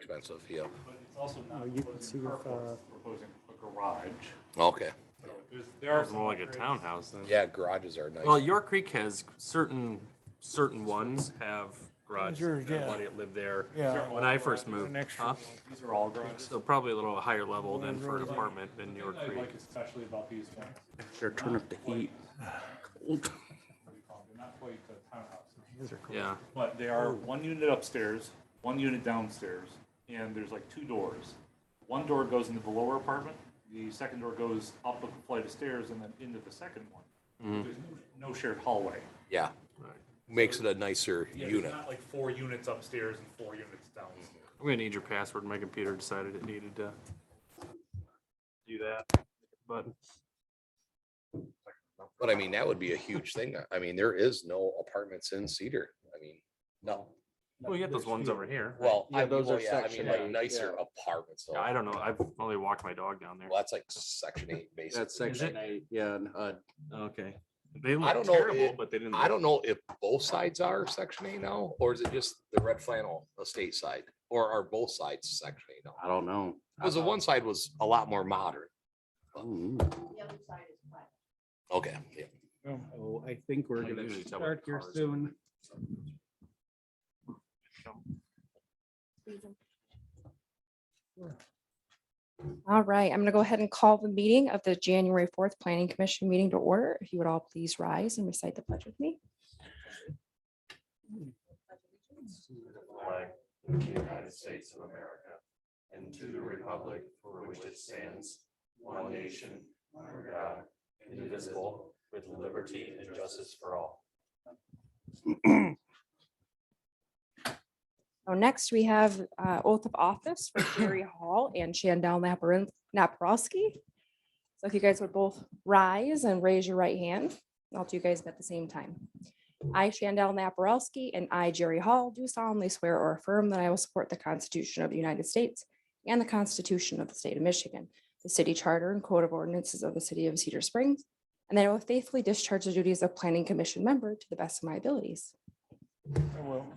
expensive, yeah. But it's also not. You can see if, Proposing a garage. Okay. There are It's more like a townhouse then. Yeah, garages are nice. Well, York Creek has certain ones have garages. Yours, yeah. Everybody that lived there Yeah. when I first moved. An extra Huh? These are all garages. So probably a little higher level than for an apartment than York I Creek. like especially about these ones. They're turning up the heat. What do you call them? They're not quite townhouses. Yeah. But they are one unit upstairs, one unit downstairs, and there's like two doors. One door goes into the lower apartment, the second door goes up a flight of stairs and then into the second one. There's no shared hallway. Yeah. Makes it a nicer Yeah, unit. It's not like 4 units upstairs and 4 units downstairs. I'm gonna need your password. My computer decided it needed to do that. But But I mean, that would be a huge thing. I mean, there is no apartments in Cedar. I mean, no. we get those ones over here. Well, Yeah, those are I mean, Section like 8, nicer apartments. though. Yeah, I don't know. I've only walked my dog down there. Well, that's like section 8, basically. That's section 8, yeah, and HUD. Okay. They I look don't know terrible, if- but they didn't. I don't know if both sides are section 8 now, or is it just the red flannel estate side? Or are both sides section 8 now? I don't know. Because the one side was a lot more modern. Oh, The other side is flat. Okay, yeah. Oh, I think we're I gonna usually tell start what here cars- soon. All right, I'm going to go ahead and call the meeting of the January 4th Planning Commission meeting to order. If you would all please rise and recite the pledge with me. Flag of the United States of America and to the republic for which it stands, one nation, under God, indivisible, with liberty and justice for all. So next we have oath of office for Jerry Hall and Shandell Naparowski. So if you guys would both rise and raise your right hand, I'll do you guys at the same time. I, Shandell Naparowski, and I, Jerry Hall, do solemnly swear or affirm that I will support the Constitution of the United States and the Constitution of the State of Michigan, the City Charter and Code of Ordinances of the City of Cedar Springs, and that I will faithfully discharge the duties of Planning Commission member to the best of my abilities. I will.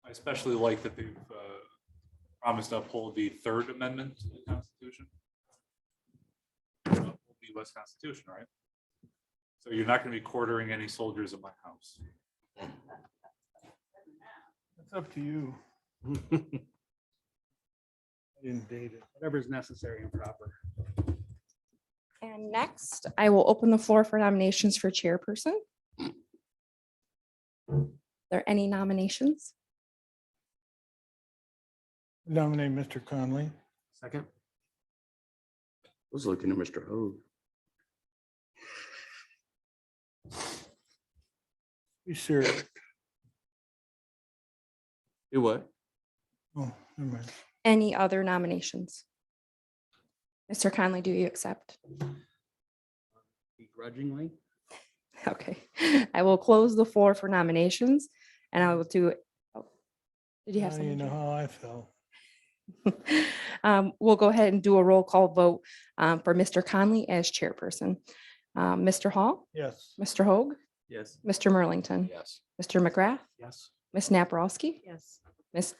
I especially like that they've promised to uphold the Third Amendment to the Constitution. Uphold the US Constitution, right? So you're not going to be quartering any soldiers in my house. It's up to you. I didn't date it. Whatever's necessary and proper. And next, I will open the floor for nominations for chairperson. Are there any nominations? Nominate Mr. Conley. Second. I was looking at Mr. Hoag. You sure? Do what? Oh, never mind. Any other nominations? Mr. Conley, do you accept? Begrudgingly? Okay, I will close the floor for nominations and I will do. Oh, Did you have Now you something? know how I felt. We'll go ahead and do a roll call vote for Mr. Conley as chairperson. Mr. Hall, Yes. Mr. Hoag, Yes. Mr. Merlington, Yes. Mr. McGrath, Yes. Ms. Naparowski, Yes.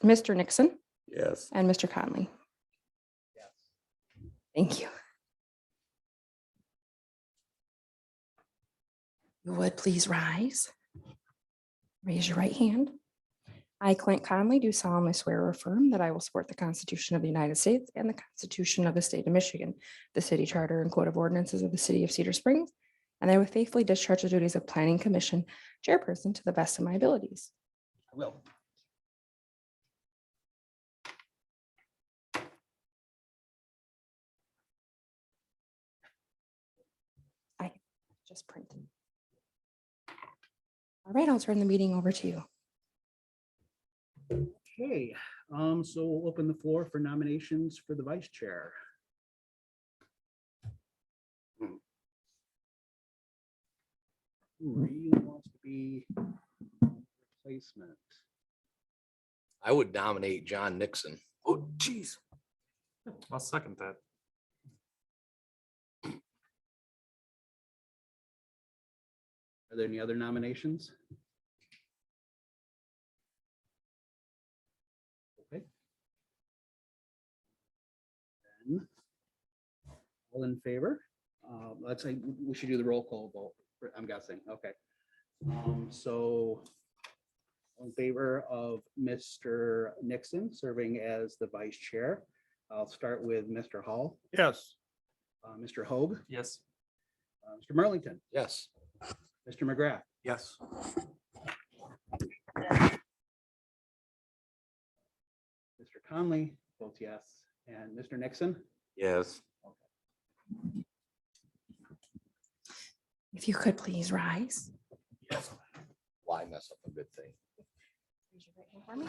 Mr. Nixon, Yes. and Mr. Conley. Thank you. You would please rise. Raise your right hand. I, Clint Conley, do solemnly swear or affirm that I will support the Constitution of the United States and the Constitution of the State of Michigan, the City Charter and Code of Ordinances of the City of Cedar Springs, and I will faithfully discharge the duties of Planning Commission chairperson to the best of my abilities. I will. Just printed. All right, I'll turn the meeting over to you. Okay, so we'll open the floor for nominations for the vice chair. Who really wants to be replacement? I would nominate John Nixon. Oh, geez. I'll second that. Are there any other nominations? Okay. Then, all in favor? Let's say we should do the roll call vote, I'm guessing, okay. So in favor of Mr. Nixon serving as the vice chair, I'll start with Mr. Hall, Yes. Mr. Hoag, Yes. Mr. Merlington, Yes. Mr. McGrath, Yes. Mr. Conley votes yes, and Mr. Nixon. Yes. If you could please rise. Why mess up a good thing? Raise your right hand for me.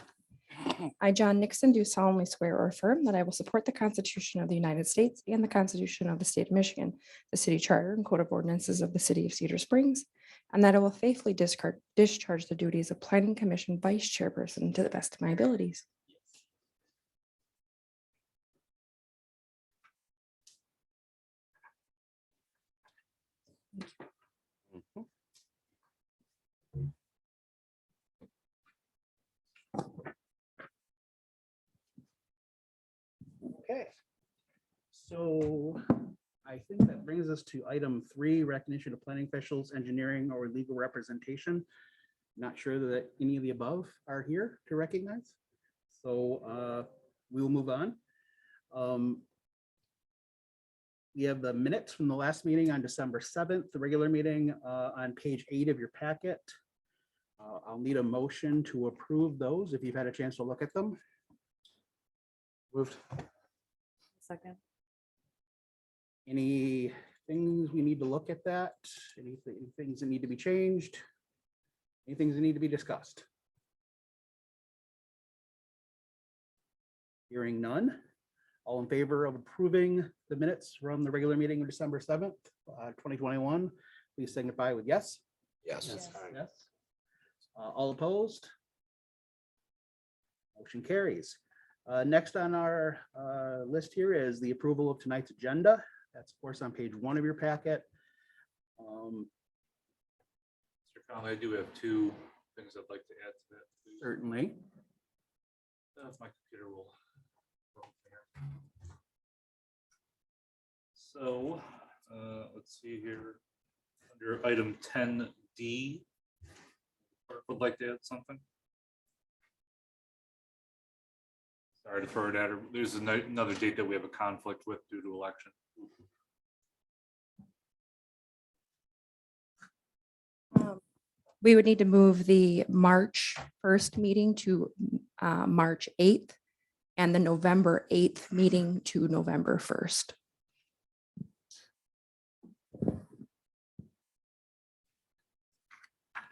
I, John Nixon, do solemnly swear or affirm that I will support the Constitution of the United States and the Constitution of the State of Michigan, the city charter and code of ordinances of the city of Cedar Springs, and that I will faithfully discharge the duties of Planning Commission Vice Chairperson to the best of my abilities. Okay. So I think that brings us to item 3, recognition of planning officials, engineering or legal representation. Not sure that any of the above are here to recognize. So we will move on. We have the minutes from the last meeting on December 7th, the regular meeting on page 8 of your packet. I'll need a motion to approve those if you've had a chance to look at them. Moved. Second. Any things we need to look at that? Anything, things that need to be changed? Any things that need to be discussed? Hearing none. All in favor of approving the minutes from the regular meeting of December 7th, 2021, please signify with yes. Yes. Yes. All opposed? Motion carries. Next on our list here is the approval of tonight's agenda. That's of course on page 1 of your packet. Mr. Conley, I do have 2 things I'd like to add to that. please. Certainly. If my computer will. work here. So, let's see here, under item 10D, clerk would like to add something. Sorry to throw it at her. There's another date that we have a conflict with due to election. We would need to move the March 1st meeting to March 8th and the November 8th meeting to November 1st.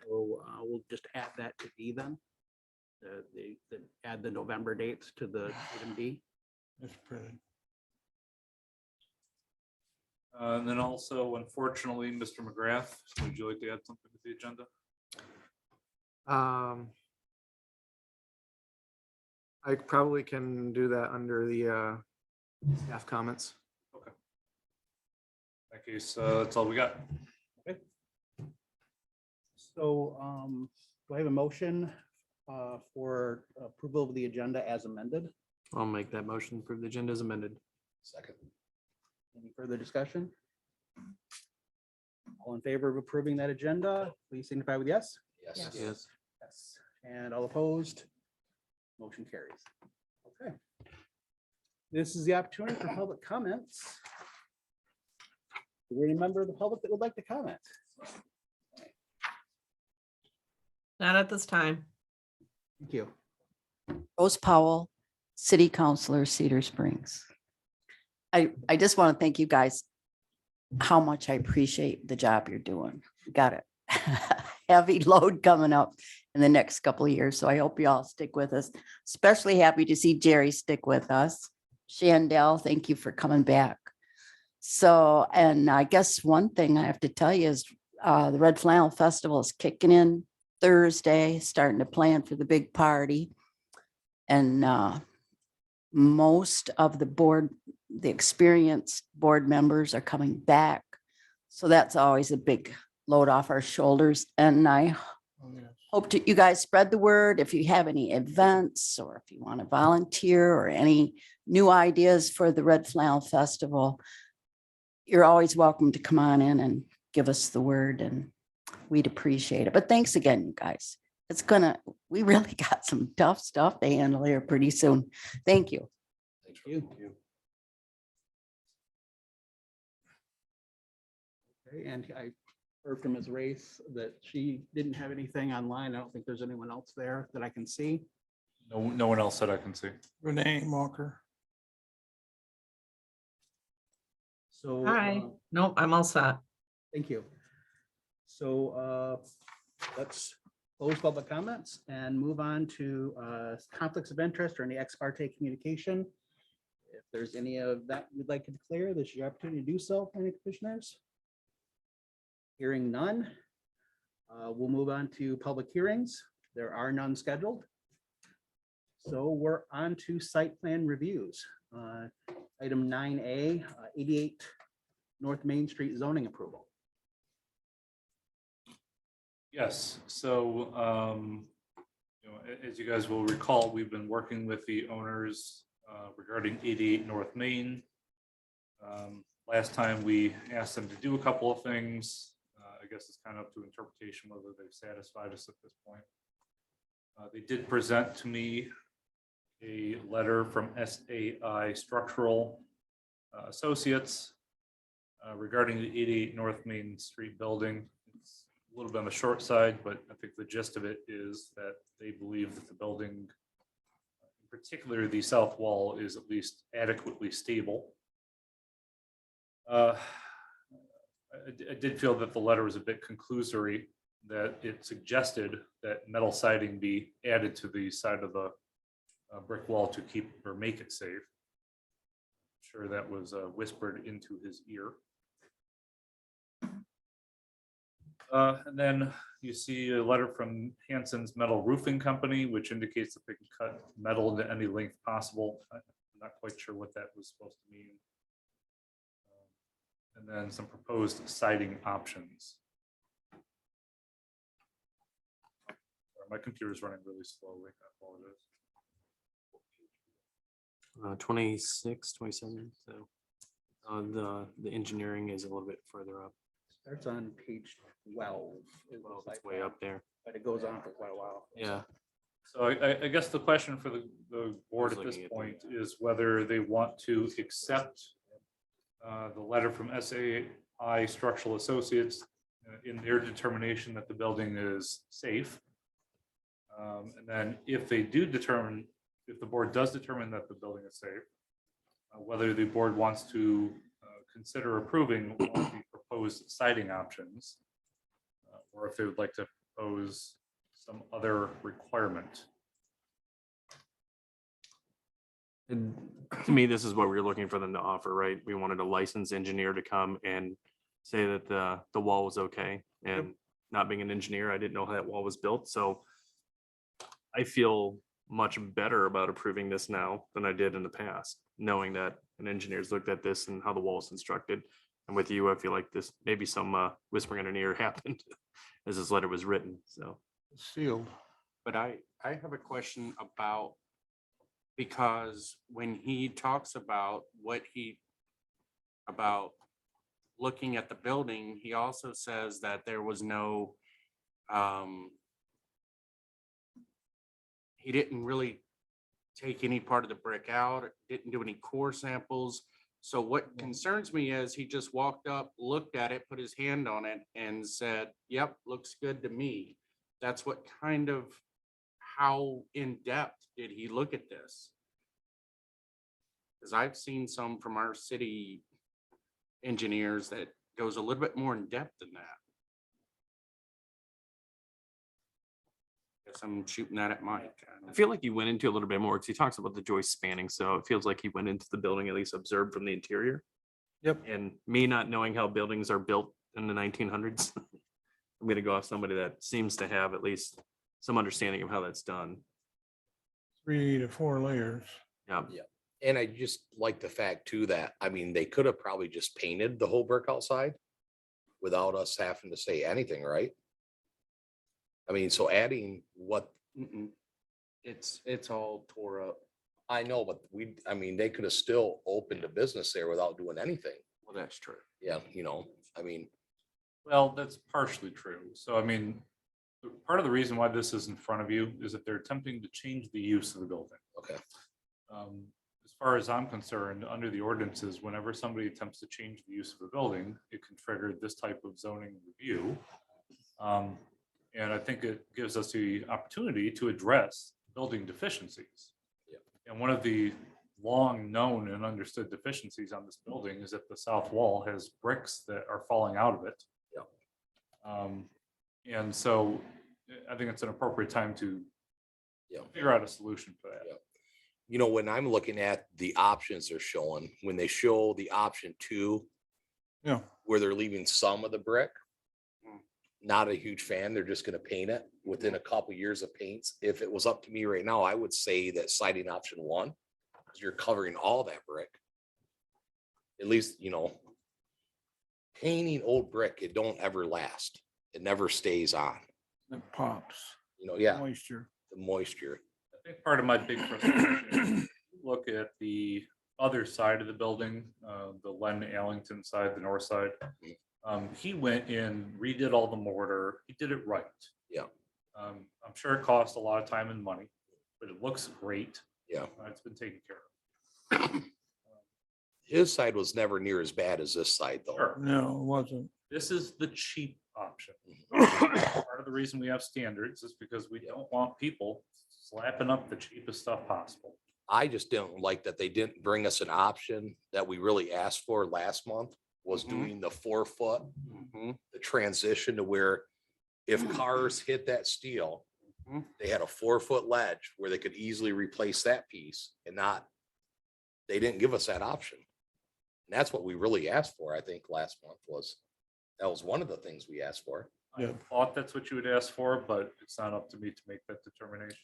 So we'll just add that to D then. Add the November dates to the item D. That's pretty. And then also, unfortunately, Mr. McGrath, would you like to add something to the agenda? I probably can do that under the staff comments. In that case, that's all we got. So do I have a motion for approval of the agenda as amended? I'll make that motion for the agenda as amended. Second. Any further discussion? All in favor of approving that agenda, please signify with yes. Yes. Yes. Yes. And all opposed? Motion carries. Okay. This is the opportunity for public comments. Is there any member of the public that would like to comment? Not at this time. Thank you. Rose Powell, City Councilor, Cedar Springs. I just want to thank you guys, how much I appreciate the job you're doing. Got it. Heavy load coming up in the next couple of years, so I hope you all stick with us. Especially happy to see Jerry stick with us. Shandell, thank you for coming back. So, and I guess one thing I have to tell you is the Red Flannel Festival is kicking in Thursday, starting to plan for the big party. And most of the experienced board members are coming back. So that's always a big load off our shoulders. And I Oh, yes. hope that you guys spread the word. If you have any events or if you want to volunteer or any new ideas for the Red Flannel Festival, you're always welcome to come on in and give us the word, and we'd appreciate it. But thanks again, you guys. We really got some tough stuff to handle here pretty soon. Thank you. Thank you. Okay, and I heard from Ms. Race that she didn't have anything online. I don't think there's anyone else there that I can see. No one else that I can see. Renee Walker. So. Hi. Nope, I'm all set. Thank you. So let's close public comments and move on to conflicts of interest or any ex parte communication. If there's any of that you'd like to declare, this is your opportunity to do so, any commissioners. Hearing none, we'll move on to public hearings. There are none scheduled. So we're on to site plan reviews. Item 9A, 88 North Main Street zoning approval. Yes, so, as you guys will recall, we've been working with the owners regarding 88 North Main. Last time we asked them to do a couple of things. I guess it's kind of up to interpretation whether they've satisfied us at this point. They did present to me a letter from SAI Structural Associates regarding the 88 North Main Street building. It's a little bit on the short side, but I think the gist of it is that they believe that the building, in particular the south wall, is at least adequately stable. I did feel that the letter was a bit conclusory, that it suggested that metal siding be added to the side of the brick wall to keep or make it safe. I'm sure that was whispered into his ear. And then you see a letter from Hanson's Metal Roofing Company, which indicates that they can cut metal into any length possible. I'm not quite sure what that was supposed to mean. And then some proposed siding options. My computer's running really slowly. I apologize. 26, 27. So the engineering is a little bit further up. Starts on page 12. Well, it's way up there. But it goes on for quite a while. Yeah. So I guess the question for the board at this looking at point is whether they want to accept the letter from SAI Structural Associates in their determination that the building is safe. And then if they do determine, if the board does determine that the building is safe, whether the board wants to consider approving one of the proposed siding options, or if they would like to propose some other requirement. And to me, this is what we were looking for them to offer, right? We wanted a licensed engineer to come and say that the wall was okay. And not being an engineer, I didn't know how that wall was built. So I feel much better about approving this now than I did in the past, knowing that an engineer's looked at this and how the wall is constructed. And with you, I feel like this maybe some whispering in an ear happened as this letter was written. So Sealed. But I have a question about, because when he talks about about looking at the building, he also says that there was no, he didn't really take any part of the brick out, didn't do any core samples. So what concerns me is he just walked up, looked at it, put his hand on it and said, yep, looks good to me. That's what kind of, how in depth did he look at this? Because I've seen some from our city engineers that goes a little bit more in depth than that. Guess I'm shooting that at Mike. I feel like he went into a little bit more because he talks about the joist spanning. So it feels like he went into the building, at least observed from the interior. Yep. And me not knowing how buildings are built in the 1900s, I'm going to go off somebody that seems to have at least some understanding of how that's done. 3 to 4 layers. Yeah. And I just like the fact too that, I mean, they could have probably just painted the whole brick outside without us having to say anything, right? I mean, so adding what, It's all tore up. I know, but I mean, they could have still opened a business there without doing anything. Well, that's true. Yeah, you know, I mean, Well, that's partially true. So I mean, part of the reason why this is in front of you is that they're attempting to change the use of the building. okay, As far as I'm concerned, under the ordinances, whenever somebody attempts to change the use of a building, it can trigger this type of zoning review. And I think it gives us the opportunity to address building deficiencies. Yeah. And one of the long known and understood deficiencies on this building is that the south wall has bricks that are falling out of it. And so I think it's an appropriate time to yeah. figure out a solution for that. Yeah. You know, when I'm looking at the options they're showing, when they show the option 2, Yeah. where they're leaving some of the brick, not a huge fan. They're just gonna paint it within a couple years of paints. If it was up to me right now, I would say that siding option 1, because you're covering all that brick. At least, you know, painting old brick, it don't ever last. It never stays on, It pops. you know, yeah, Moisture. the moisture. I think part of my big frustration, look at the other side of the building, the Len Allington side, the north side. He went in, redid all the mortar. He did it right. Yeah. I'm sure it cost a lot of time and money, but it looks great. Yeah. It's been taken care of. His side was never near as bad as this side though. Sure. No, it wasn't. This is the cheap option. Part of the reason we have standards is because we don't want people slapping up the cheapest stuff possible. I just didn't like that they didn't bring us an option that we really asked for last month, was doing the 4-foot, the transition to where if cars hit that steel, they had a 4-foot ledge where they could easily replace that piece and not, they didn't give us that option. And that's what we really asked for, I think, last month that was one of the things we asked for. I thought that's what you would ask for, but it's not up to me to make that determination.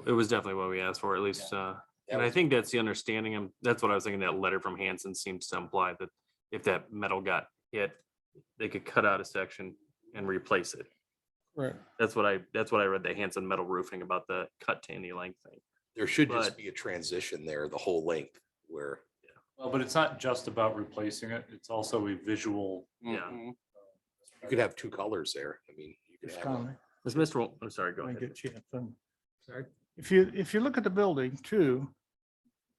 It was definitely what we asked for, at least, and I think that's the understanding, and that's what I was thinking, that letter from Hanson seems to imply that if that metal got hit, they could cut out a section and replace it. Right. That's what I read, the Hanson metal roofing about the cut to any length thing. There should just But- be a transition there, the whole length where, Well, but it's not just about replacing it. It's also a visual. Yeah. you could have 2 colors there. I mean, you could It's have coming. Was Mr. I'm sorry, go I ahead. get you. Sorry. If you look at the building too,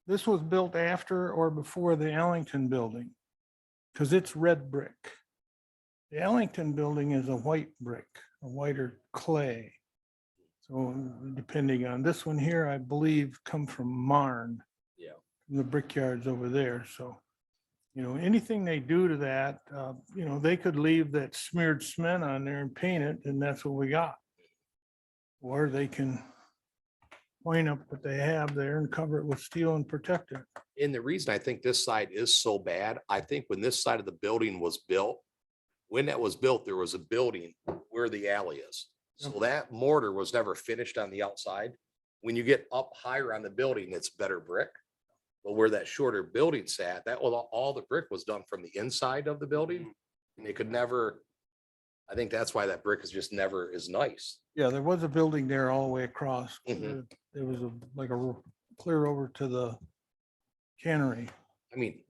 this was built after or before the Allington building, because it's red brick. The Allington building is a white brick, a whiter clay. So depending on this one here, I believe come from Marne. Yeah. From the brickyards over there. So, you know, anything they do to that, you know, they could leave that smeared cement on there and paint it, and that's what we got. Or they can point up what they have there and cover it with steel and protect it. And the reason I think this side is so bad, I think when this side of the building was built, when that was built, there was a building where the alley is. So that mortar was never finished on the outside. When you get up higher on the building, it's better brick. But where that shorter building sat, that was all the brick was done from the inside of the building. And they could never, I think that's why that brick is just never as nice. Yeah, there was a building there all the way across. Mhm. There was like a clear over to the cannery. I mean,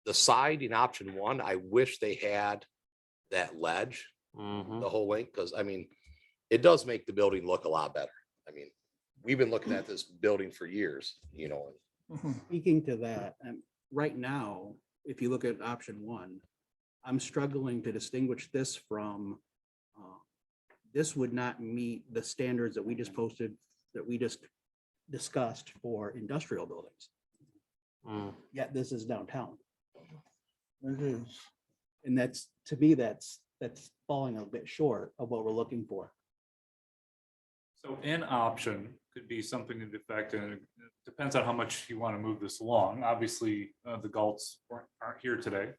the siding option 1, I wish they had that ledge, Mhm. the whole length, because I mean, it does make the building look a lot better. I mean, we've been looking at this building for years, you know. Mhm. Speaking to that, right now, if you look at option 1, I'm struggling to distinguish this from, this would not meet the standards that we just posted, that we just discussed for industrial buildings. Mm. Yet this is downtown. It is. And that's, to me, that's falling a bit short of what we're looking for. So an option could be something to the effect, and it depends on how much you want to move this along. Obviously, the Galts aren't here today.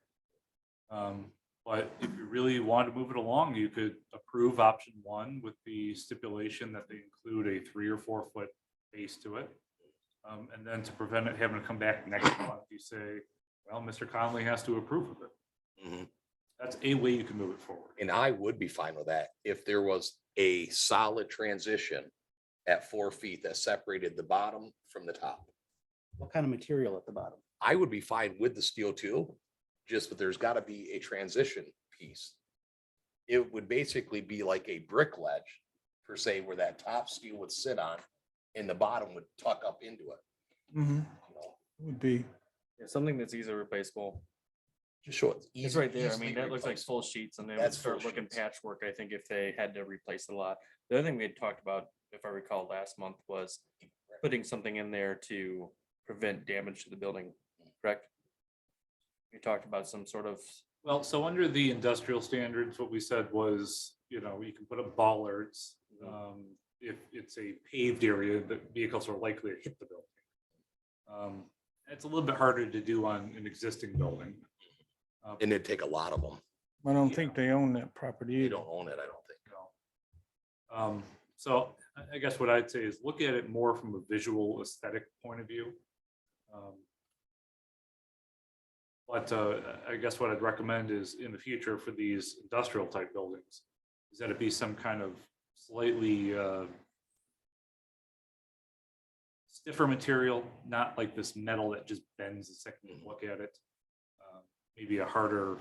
But if you really want to move it along, you could approve option 1 with the stipulation that they include a 3 or 4 foot base to it. And then to prevent it having to come back next month, you say, well, Mr. Conley has to approve of it. Mhm. That's a way you can move it forward. And I would be fine with that if there was a solid transition at 4 feet that separated the bottom from the top. What kind of material at the bottom? I would be fine with the steel too, just, but there's gotta be a transition piece. It would basically be like a brick ledge per se, where that top steel would sit on and the bottom would tuck up into it. Mhm. You know, Would be, Yeah, something that's easily replaceable. just show it's. It's easy- right there. I easily mean, that looks like full replaceable. sheets and they would That's start full looking sheets. patchwork, I think, if they had to replace a lot. The other thing we had talked about, if I recall last month, was putting something in there to prevent damage to the building, correct? We talked about some sort of, Well, so under the industrial standards, what we said was, you know, you can put up bollards. If it's a paved area, the vehicles are likely to hit the building. It's a little bit harder to do on an existing building. And it'd take a lot of them. I don't think they own that property You either. don't own it, I don't think. No. So I guess what I'd say is look at it more from a visual aesthetic point of view. But I guess what I'd recommend is in the future for these industrial type buildings, is that it be some kind of slightly stiffer material, not like this metal that just bends the second you look at it. Maybe a harder,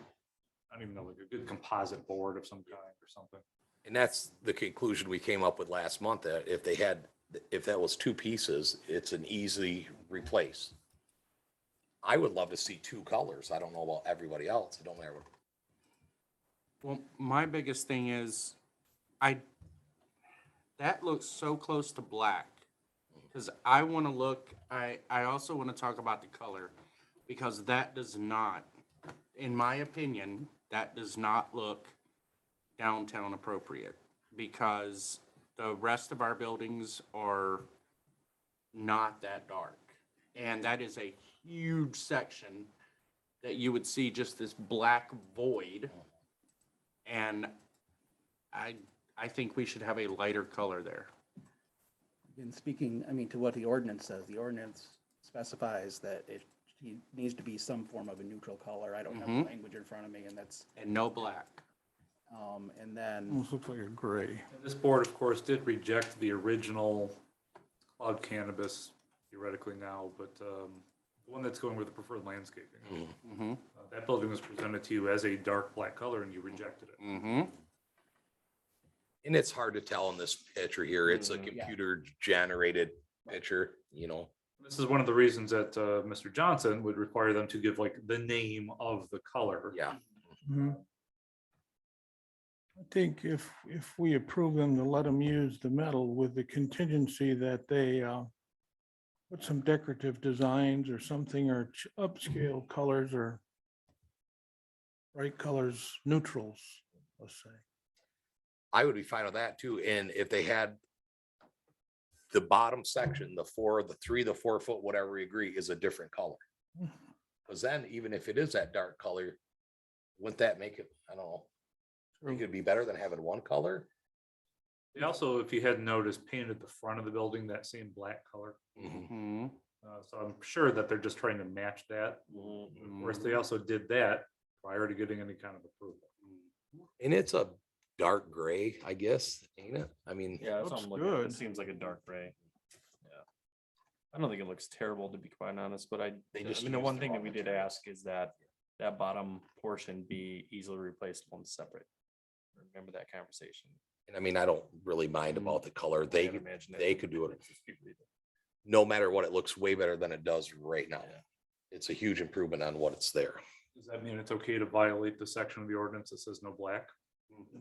I don't even know, like a good composite board of some kind or something. And that's the conclusion we came up with last month, that if that was 2 pieces, it's an easy replace. I would love to see 2 colors. I don't know about everybody else. I don't ever. Well, my biggest thing is, that looks so close to black. Cause I wanna look, I also wanna talk about the color, because that does not, in my opinion, that does not look downtown appropriate. Because the rest of our buildings are not that dark. And that is a huge section that you would see just this black void. And I think we should have a lighter color there. And speaking, I mean, to what the ordinance says, the ordinance specifies that it needs to be some form of a neutral color. I don't have the Mhm. language in front of me, and that's, And no black. and then, Almost looks like a gray. This board, of course, did reject the original cloud cannabis theoretically now, but the one that's going with the preferred landscaping. Mm-hmm. That building was presented to you as a dark black color and you rejected it. Mm-hmm. And it's hard to tell in this picture here. It's a Mhm. Yeah. computer generated picture, you know. This is one of the reasons that Mr. Johnson would require them to give like the name of the color. Yeah. Mhm. I think if we approve them to let them use the metal with the contingency that they put some decorative designs or something, or upscale colors or bright colors, neutrals, let's say. I would be fine with that too. And if they had the bottom section, the 3, the 4 foot, whatever we agree, is a different color. Because then even if it is that dark color, wouldn't that make it, I don't know, think it'd be better than having one color? They also, if you hadn't noticed, painted the front of the building that same black color. Mm-hmm. So I'm sure that they're just trying to match that. Of course, they also did that prior to getting any kind of approval. And it's a dark gray, I guess, ain't it? I mean, yeah, that's what Looks I'm looking at. good. It seems like a dark gray. Yeah. I don't think it looks terrible, to be quite honest, but I They just mean, the used one the thing that wrong we did material. ask is that that bottom portion be easily replaceable and separate. Remember that conversation. and I mean, I don't really mind about the color. I They, can't imagine that they being could do it. different for people either. No matter what, it looks way better than it does right now. It's a huge improvement on what it's there. Does that mean it's okay to violate the section of the ordinance that says no black?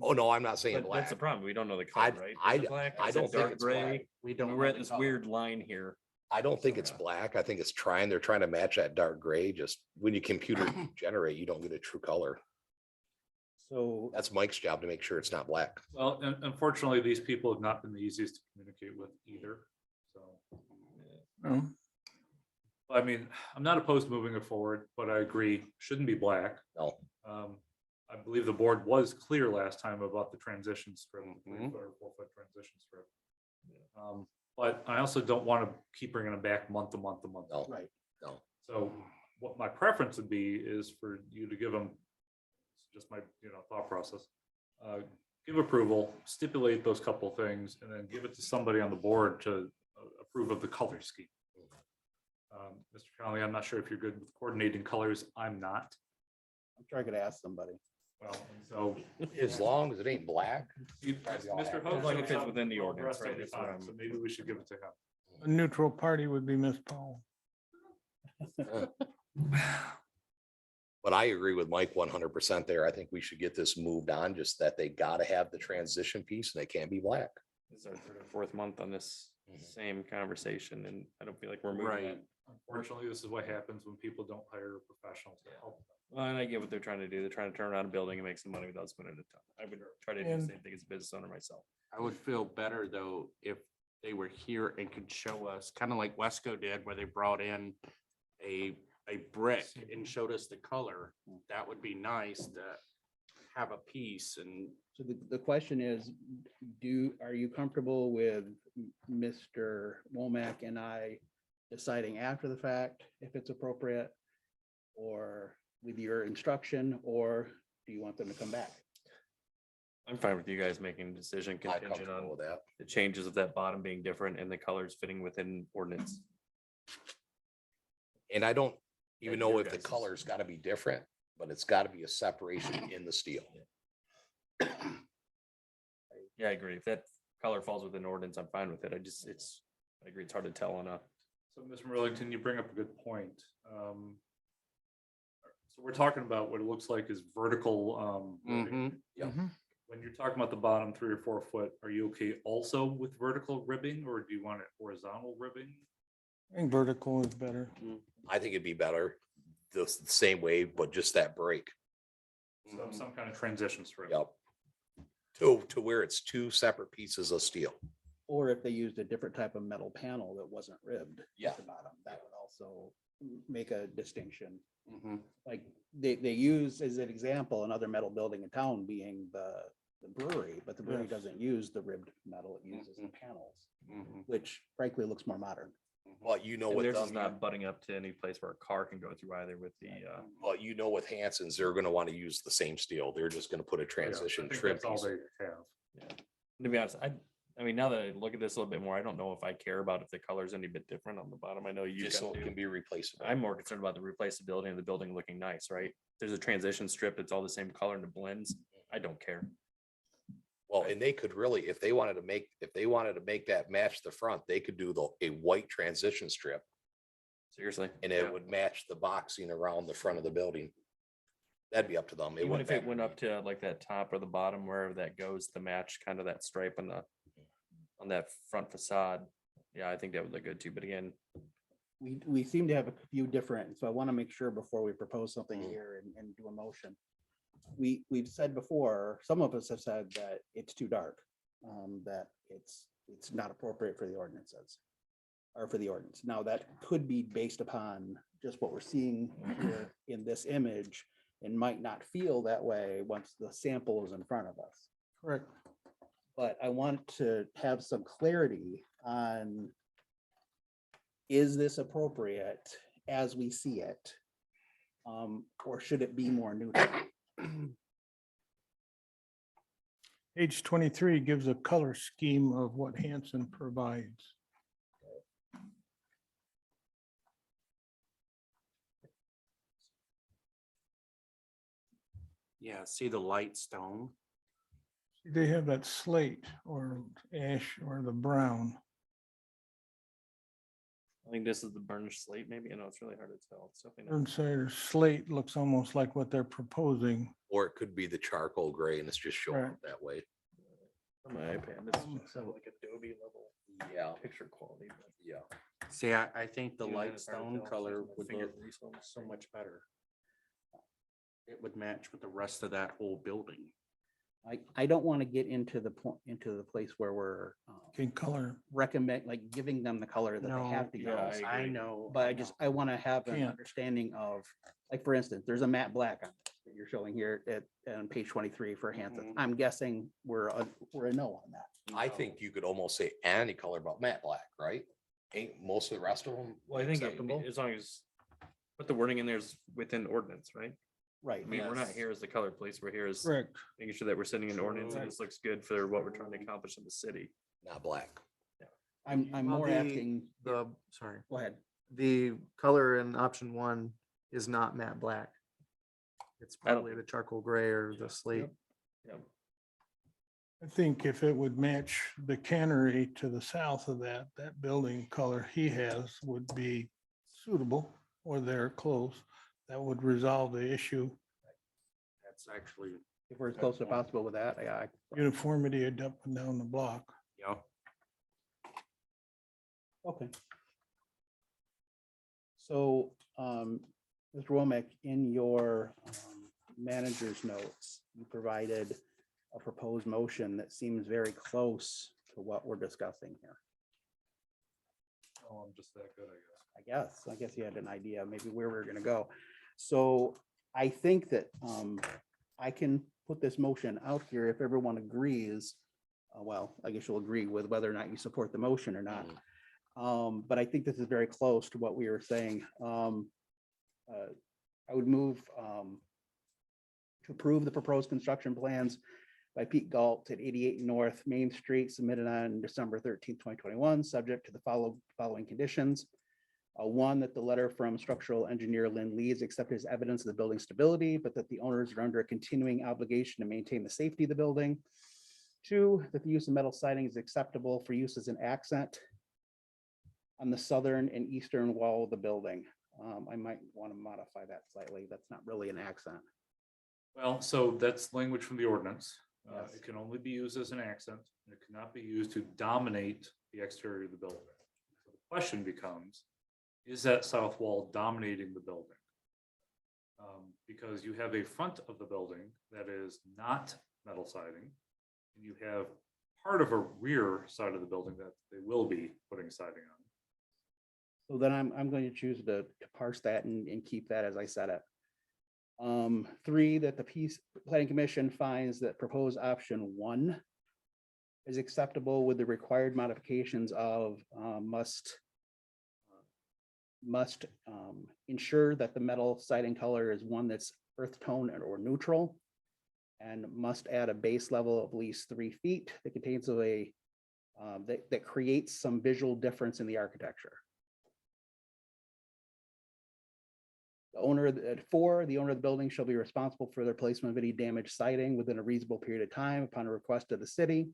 Oh, no, I'm not saying But that's the black. problem. We don't know the I- color, right? I- Is it black? I Is it don't think dark it's black. We don't. We're know at the this color. weird line here. I don't think it's black. I think it's they're trying to match that dark gray. Just when you computer generate, you don't get a true color. so, That's Mike's job to make sure it's not black. Well, unfortunately, these people have not been the easiest to communicate with either, so. No, I mean, I'm not opposed to moving it forward, but I agree, shouldn't be black. No, I believe the board was clear last time about the transition strip, the Mhm. 3 foot or 4 foot transition strip. But I also don't want to keep bringing them back month to month to month. no, right, no. So what my preference would be is for you to give them just my, thought process. Give approval, stipulate those couple things, and then give it to somebody on the board to approve of the color scheme. Mr. Conley, I'm not sure if you're good with coordinating colors. I'm not. I'm sure I could ask somebody. Well, so. As long as it ain't black. Mr. As long as it fits Hope within the shows up ordinance, dressed right, every that's what time, So maybe we should give it to him. A neutral party would be Miss Powell. But I agree with Mike 100% there. I think we should get this moved on, just that they gotta have the transition piece and they can't be black. This is our third or fourth month on this Mhm. same conversation, and I don't feel like we're moving Right. that. Unfortunately, this is what happens when people don't hire professionals to help them. Well, and I get what they're trying to do. They're trying to turn around a building and make some money without spending a ton. I would try to do the And- same thing as a business owner myself. I would feel better though if they were here and could show us, kind of like Wesco did, where they brought in a brick and showed us the color. That would be nice to have a piece and So the question is, are you comfortable with Mr. Womack and I deciding after the fact if it's appropriate? Or with your instruction, or do you want them to come back? I'm fine with you guys making a decision I'm contingent comfortable on with that. the changes of that bottom being different and the colors fitting within ordinance. And I don't even That's know your if the guys's. color's gotta be different, but it's gotta be a separation in the steel. Yeah, I agree. If that color falls within ordinance, I'm fine with it. I agree, it's hard to tell on a. So, Mr. Merlington, you bring up a good point. So we're talking about what it looks like is vertical. ribbing. Mhm. When you're talking about the bottom 3 or 4 foot, are you okay also with vertical ribbing, or do you want it horizontal ribbing? I think vertical is better. I think it'd be better the same way, but just that break. Some kind of transition strip. Yep. To where it's two separate pieces of steel. Or if they used a different type of metal panel that wasn't ribbed Yeah. at the bottom, that would also make a distinction. Mhm. Like they use as an example, another metal building in town being the brewery, but the brewery Yes. doesn't use the ribbed metal, it uses the panels, Mhm. which frankly looks more modern. Well, you know, And with theirs is them, not butting up to any place where a car can go through either with the, well, you know, with Hanson's, they're gonna wanna use the same steel. They're just gonna put a Yeah, I transition think trim that's all piece. they have. to be honest, I mean, now that I look at this a little bit more, I don't know if I care about if the color's any bit different on the bottom. I know you Just so guys it do. can be replaceable. I'm more concerned about the replaceability of the building looking nice, right? There's a transition strip, it's all the same color and it blends. I don't care. Well, and they could really, if they wanted to make that match the front, they could do a white transition strip Seriously. and it would match the boxing around the front of the building. That'd be up to them. Even wouldn't if it matter went to up me. to like that top or the bottom, wherever that goes, to match kind of that stripe on that front facade. Yeah, I think that would look good too. But again, We seem to have a few different, so I want to make sure before we propose something Mhm. here and do a motion. We've said before, some of us have said that it's too dark, that it's not appropriate for the ordinances. Or for the ordinance. Now, that could be based upon just what we're seeing here in this image and might not feel that way once the sample is in front of us. Correct. But I want to have some clarity on, is this appropriate as we see it? Or should it be more neutral? Page 23 gives a color scheme of what Hanson provides. Yeah, see the light stone? They have that slate or ash or the brown. I think this is the burnished slate, maybe. I know it's really hard to tell. It's definitely not. Burnside or slate looks almost like what they're proposing. Or it could be the charcoal gray and it's just showing Right. up that way. On my iPad, it's just like Adobe level Yeah, picture quality. but yeah. See, I think the even then light it's hard to stone tell. color It's would finger look grease on the so screen. much better. It would match with the rest of that whole building. I don't want to get into the point, into the place where we're Can color, recommend, like giving them the color that they have to yeah, use. I I agree. know. But I want to have an Can't. understanding of, like, for instance, there's a matte black on it that you're showing here on page 23 for Hanson. Mhm. I'm guessing we're a no on that. I think you could almost say any color about matte black, right? Ain't most of the rest of them Well, I think acceptable? as long as put the wording in there's within ordinance, right? Right. I mean, we're not Yes. here as the color police. We're here as Correct. making sure that we're setting an ordinance and this looks good for what we're trying to accomplish in the city. Not black. I'm Well, more the- asking, Sorry, go ahead. the color in option one is not matte black. It's I don't probably the charcoal gray or the slate. I think if it would match the cannery to the south of that, that building color he has would be suitable or they're close. That would resolve the issue. That's actually, If we're as close as possible with that, yeah. Uniformity up and down the block. yeah. Okay. So, Mr. Womack, in your manager's notes, you provided a proposed motion that seems very close to what we're discussing here. Oh, I'm just that good, I guess. I guess you had an idea maybe where we're gonna go. So I think that I can put this motion out here if everyone agrees. Well, I guess you'll agree with whether or not you support the motion or not. But I think this is very close to what we were saying. I would move to approve the proposed construction plans by Pete Galt at 88 North Main Street submitted on December 13th, 2021, subject to the following conditions. One, that the letter from structural engineer Lynn Lee is accepted as evidence of the building stability, but that the owners are under a continuing obligation to maintain the safety of the building. Two, that the use of metal siding is acceptable for use as an accent on the southern and eastern wall of the building. I might want to modify that slightly. That's not really an accent. Well, so that's language from the ordinance. Yes. It can only be used as an accent. And it cannot be used to dominate the exterior of the building. So the question becomes, is that south wall dominating the building? Because you have a front of the building that is not metal siding, and you have part of a rear side of the building that they will be putting siding on. So then I'm going to choose to parse that and keep that as I said it. Three, that the planning commission finds that proposed option one is acceptable with the required modifications of must ensure that the metal siding color is one that's earth tone or neutral, and must add a base level of at least 3 feet that contains that creates some visual difference in the architecture. The owner, the owner of the building shall be responsible for the replacement of any damaged siding within a reasonable period of time upon a request of the city.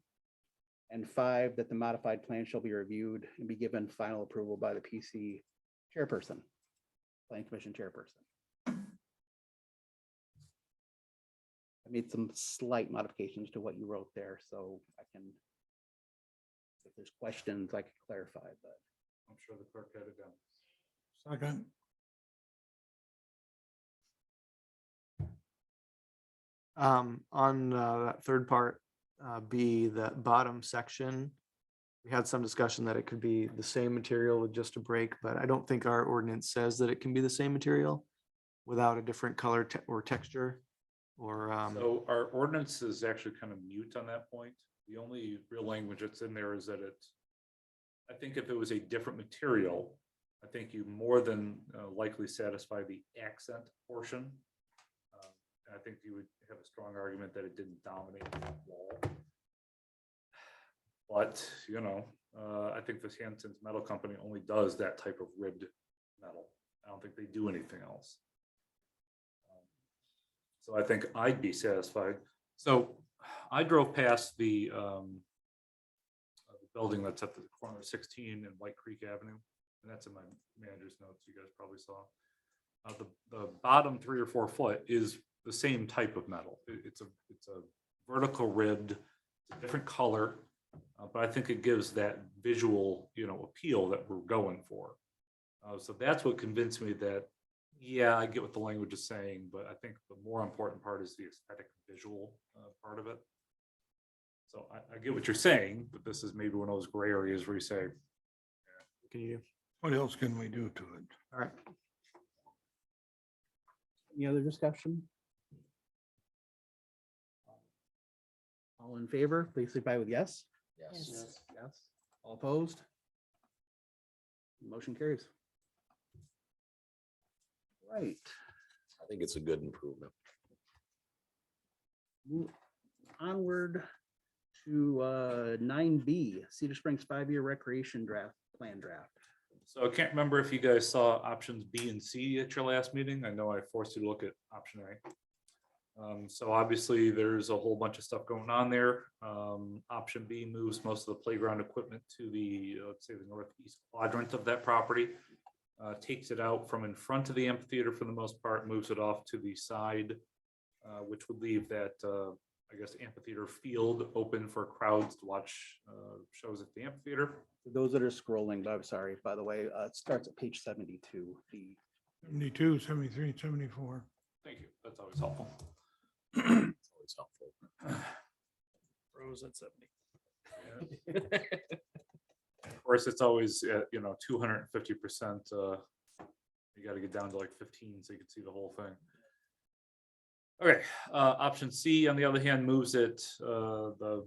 And 5, that the modified plan shall be reviewed and be given final approval by the PC chairperson, planning commission chairperson. I made some slight modifications to what you wrote there, so I can, if there's questions, I can clarify, but. I'm sure the clerk had it down. Second. On that third part, B, the bottom section, we had some discussion that it could be the same material with just a break, but I don't think our ordinance says that it can be the same material without a different color or texture or, So our ordinance is actually kind of mute on that point. The only real language that's in there is that I think if it was a different material, I think you more than likely satisfy the accent portion. I think you would have a strong argument that it didn't dominate the wall. But, I think this Hanson's Metal Company only does that type of ribbed metal. I don't think they do anything else. So I think I'd be satisfied. So I drove past the building that's at the corner of 16 and White Creek Avenue, and that's in my manager's notes. You guys probably saw. The bottom 3 or 4 foot is the same type of metal. It's a vertical ribbed, it's a different color, but I think it gives that visual, appeal that we're going for. So that's what convinced me that, yeah, I get what the language is saying, but I think the more important part is the aesthetic visual part of it. So I get what you're saying, but this is maybe one of those gray areas where you say, can you, What else can we do to it? all right. Any other discussion? All in favor, please signify with yes. Yes. Yes. All opposed? Motion carries. Right. I think it's a good improvement. Move onward to 9B, Cedar Springs 5-year recreation plan draft. So I can't remember if you guys saw options B and C at your last meeting. I know I forced you to look at option A. So obviously there's a whole bunch of stuff going on there. Option B moves most of the playground equipment to the, let's say, the northeast quadrant of that property. Takes it out from in front of the amphitheater for the most part, moves it off to the side, which would leave that, I guess, amphitheater field open for crowds to watch shows at the amphitheater. For those that are scrolling, I'm sorry, by the way, it starts at page 72. The 72, 73, 74. Thank you. That's always helpful. Always helpful. Rose at 70. Of course, it's always at, 250%. You got to get down to like 15 so you can see the whole thing. Okay, option C, on the other hand, moves it, the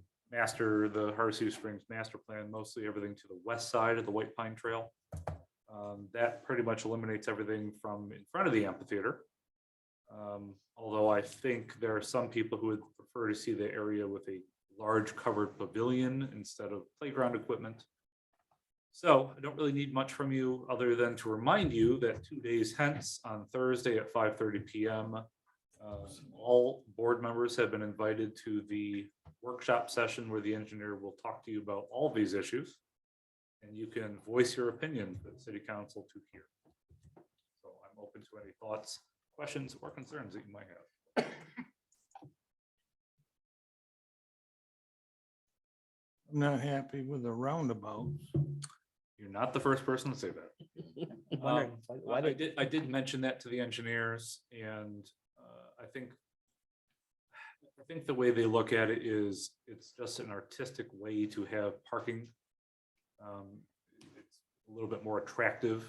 Hardesty Springs master plan, mostly everything to the west side of the White Pine Trail. That pretty much eliminates everything from in front of the amphitheater. Although I think there are some people who would prefer to see the area with a large covered pavilion instead of playground equipment. So I don't really need much from you other than to remind you that 2 days hence on Thursday at 5:30 p.m. All board members have been invited to the workshop session where the engineer will talk to you about all these issues. And you can voice your opinion for the city council to hear. So I'm open to any thoughts, questions, or concerns that you might have. I'm not happy with the roundabouts. You're not the first person to say that. Wondering why I did mention that to the engineers, and I think the way they look at it is it's just an artistic way to have parking. It's a little bit more attractive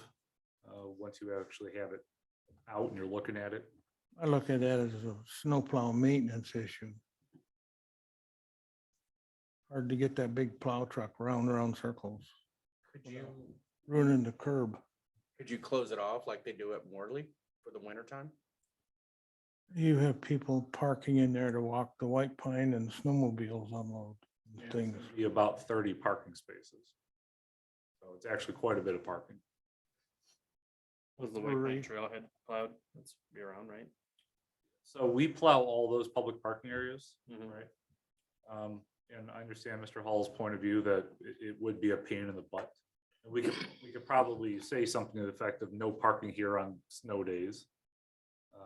once you actually have it out and you're looking at it. I look at that as a snowplow maintenance issue. Hard to get that big plow truck around circles, Could you, ruining the curb. could you close it off like they do at Morley for the winter time? You have people parking in there to walk the White Pine and snowmobiles unload and And things. it's gonna be about 30 parking spaces. So it's actually quite a bit of parking. Was the White White Pine Pine Trailhead plowed? That's be around, right? So we plow all those public parking areas, Mhm. right? And I understand Mr. Hall's point of view that it would be a pain in the butt. And we could probably say something to the effect of no parking here on snow days.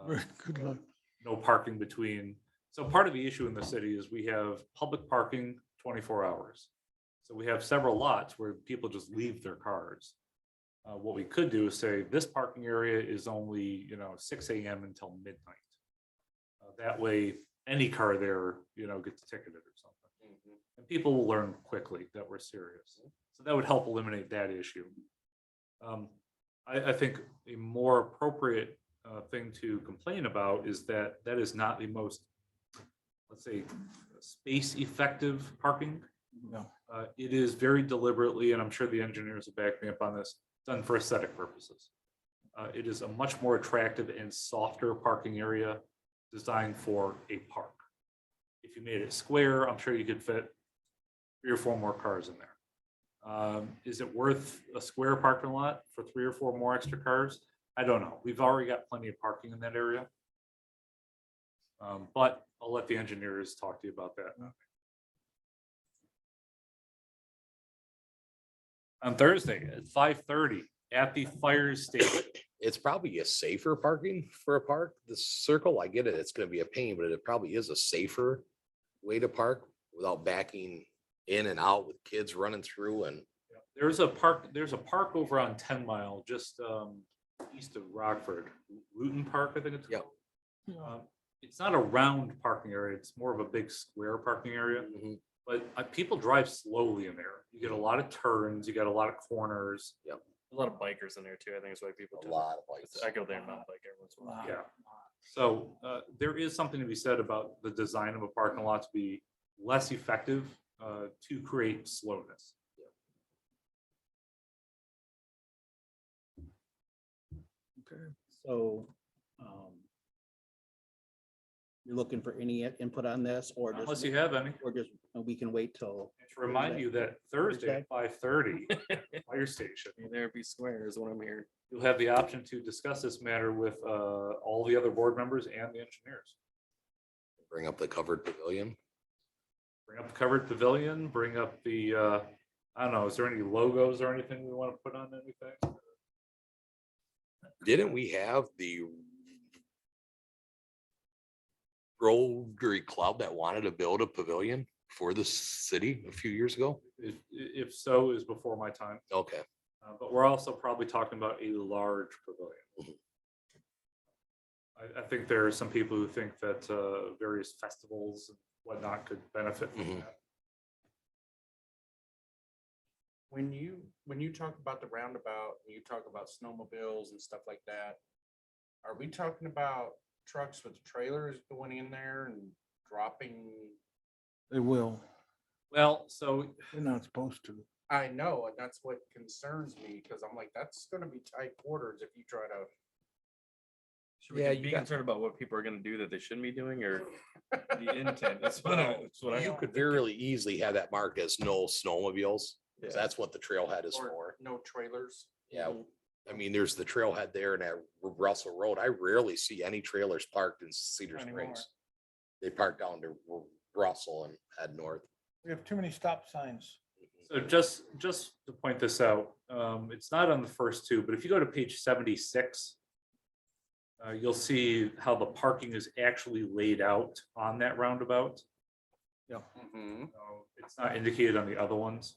Good luck. No parking between. So part of the issue in the city is we have public parking 24 hours. So we have several lots where people just leave their cars. What we could do is say this parking area is only, 6 a.m. until midnight. That way, any car there, gets ticketed or something. And people will learn quickly that we're serious. So that would help eliminate that issue. I think a more appropriate thing to complain about is that is not the most, let's say, space effective parking. No. It is very deliberately, and I'm sure the engineers will back me up on this, done for aesthetic purposes. It is a much more attractive and softer parking area designed for a park. If you made it square, I'm sure you could fit 3 or 4 more cars in there. Is it worth a square parking lot for 3 or 4 more extra cars? I don't know. We've already got plenty of parking in that area. But I'll let the engineers talk to you about that. On Thursday at 5:30 at the fire station. It's probably a safer parking for a park. The circle, I get it, it's gonna be a pain, but it probably is a safer way to park without backing in and out with kids running through and. There's a park over on 10 Mile, just east of Rockford, Luton Park, I think it's Yep. called. It's not a round parking area, it's more of a big square parking area, but people drive slowly in there. You get a lot of turns, you got a lot of corners. A lot of bikers in there too. I think it's why people. A tend- lot of bikes. I go there and mountain bike every once in a while. Yeah. So there is something to be said about the design of a parking lot to be less effective to create slowness. So, you're looking for any input on this or Unless just, you have any. or just, we can wait till, To remind you that Thursday at 5:30, fire station, There be square is what I'm hearing. you'll have the option to discuss this matter with all the other board members and the engineers. Bring up the covered pavilion. Bring up the covered pavilion, bring up the, I don't know, is there any logos or anything we want to put on anything? Didn't we have the Rotary Club that wanted to build a pavilion for the city a few years ago? If so, is before my time. Okay. But we're also probably talking about a large pavilion. I think there are some people who think that various festivals and whatnot could benefit from Mhm. that. When you talk about the roundabout, when you talk about snowmobiles and stuff like that, are we talking about trucks with trailers going in there and dropping? They will. Well, so They're not supposed to. I know, and that's what concerns me, because I'm like, that's gonna be tight quarters if you try to. Should we Yeah, just be you got- concerned about what people are gonna do that they shouldn't be doing, or the intent? That's what I. You could very easily have that marked as no snowmobiles. 'Cause Yeah. that's what the trailhead is Or for. no trailers. Yeah. I mean, there's the trailhead there and at Russell Road. I rarely see any trailers parked in Cedar Anymore. Springs. They park down to Russell and head north. We have too many stop signs. So just to point this out, it's not on the first two, but if you go to page 76, you'll see how the parking is actually laid out on that roundabout. Mhm. It's not indicated on the other ones.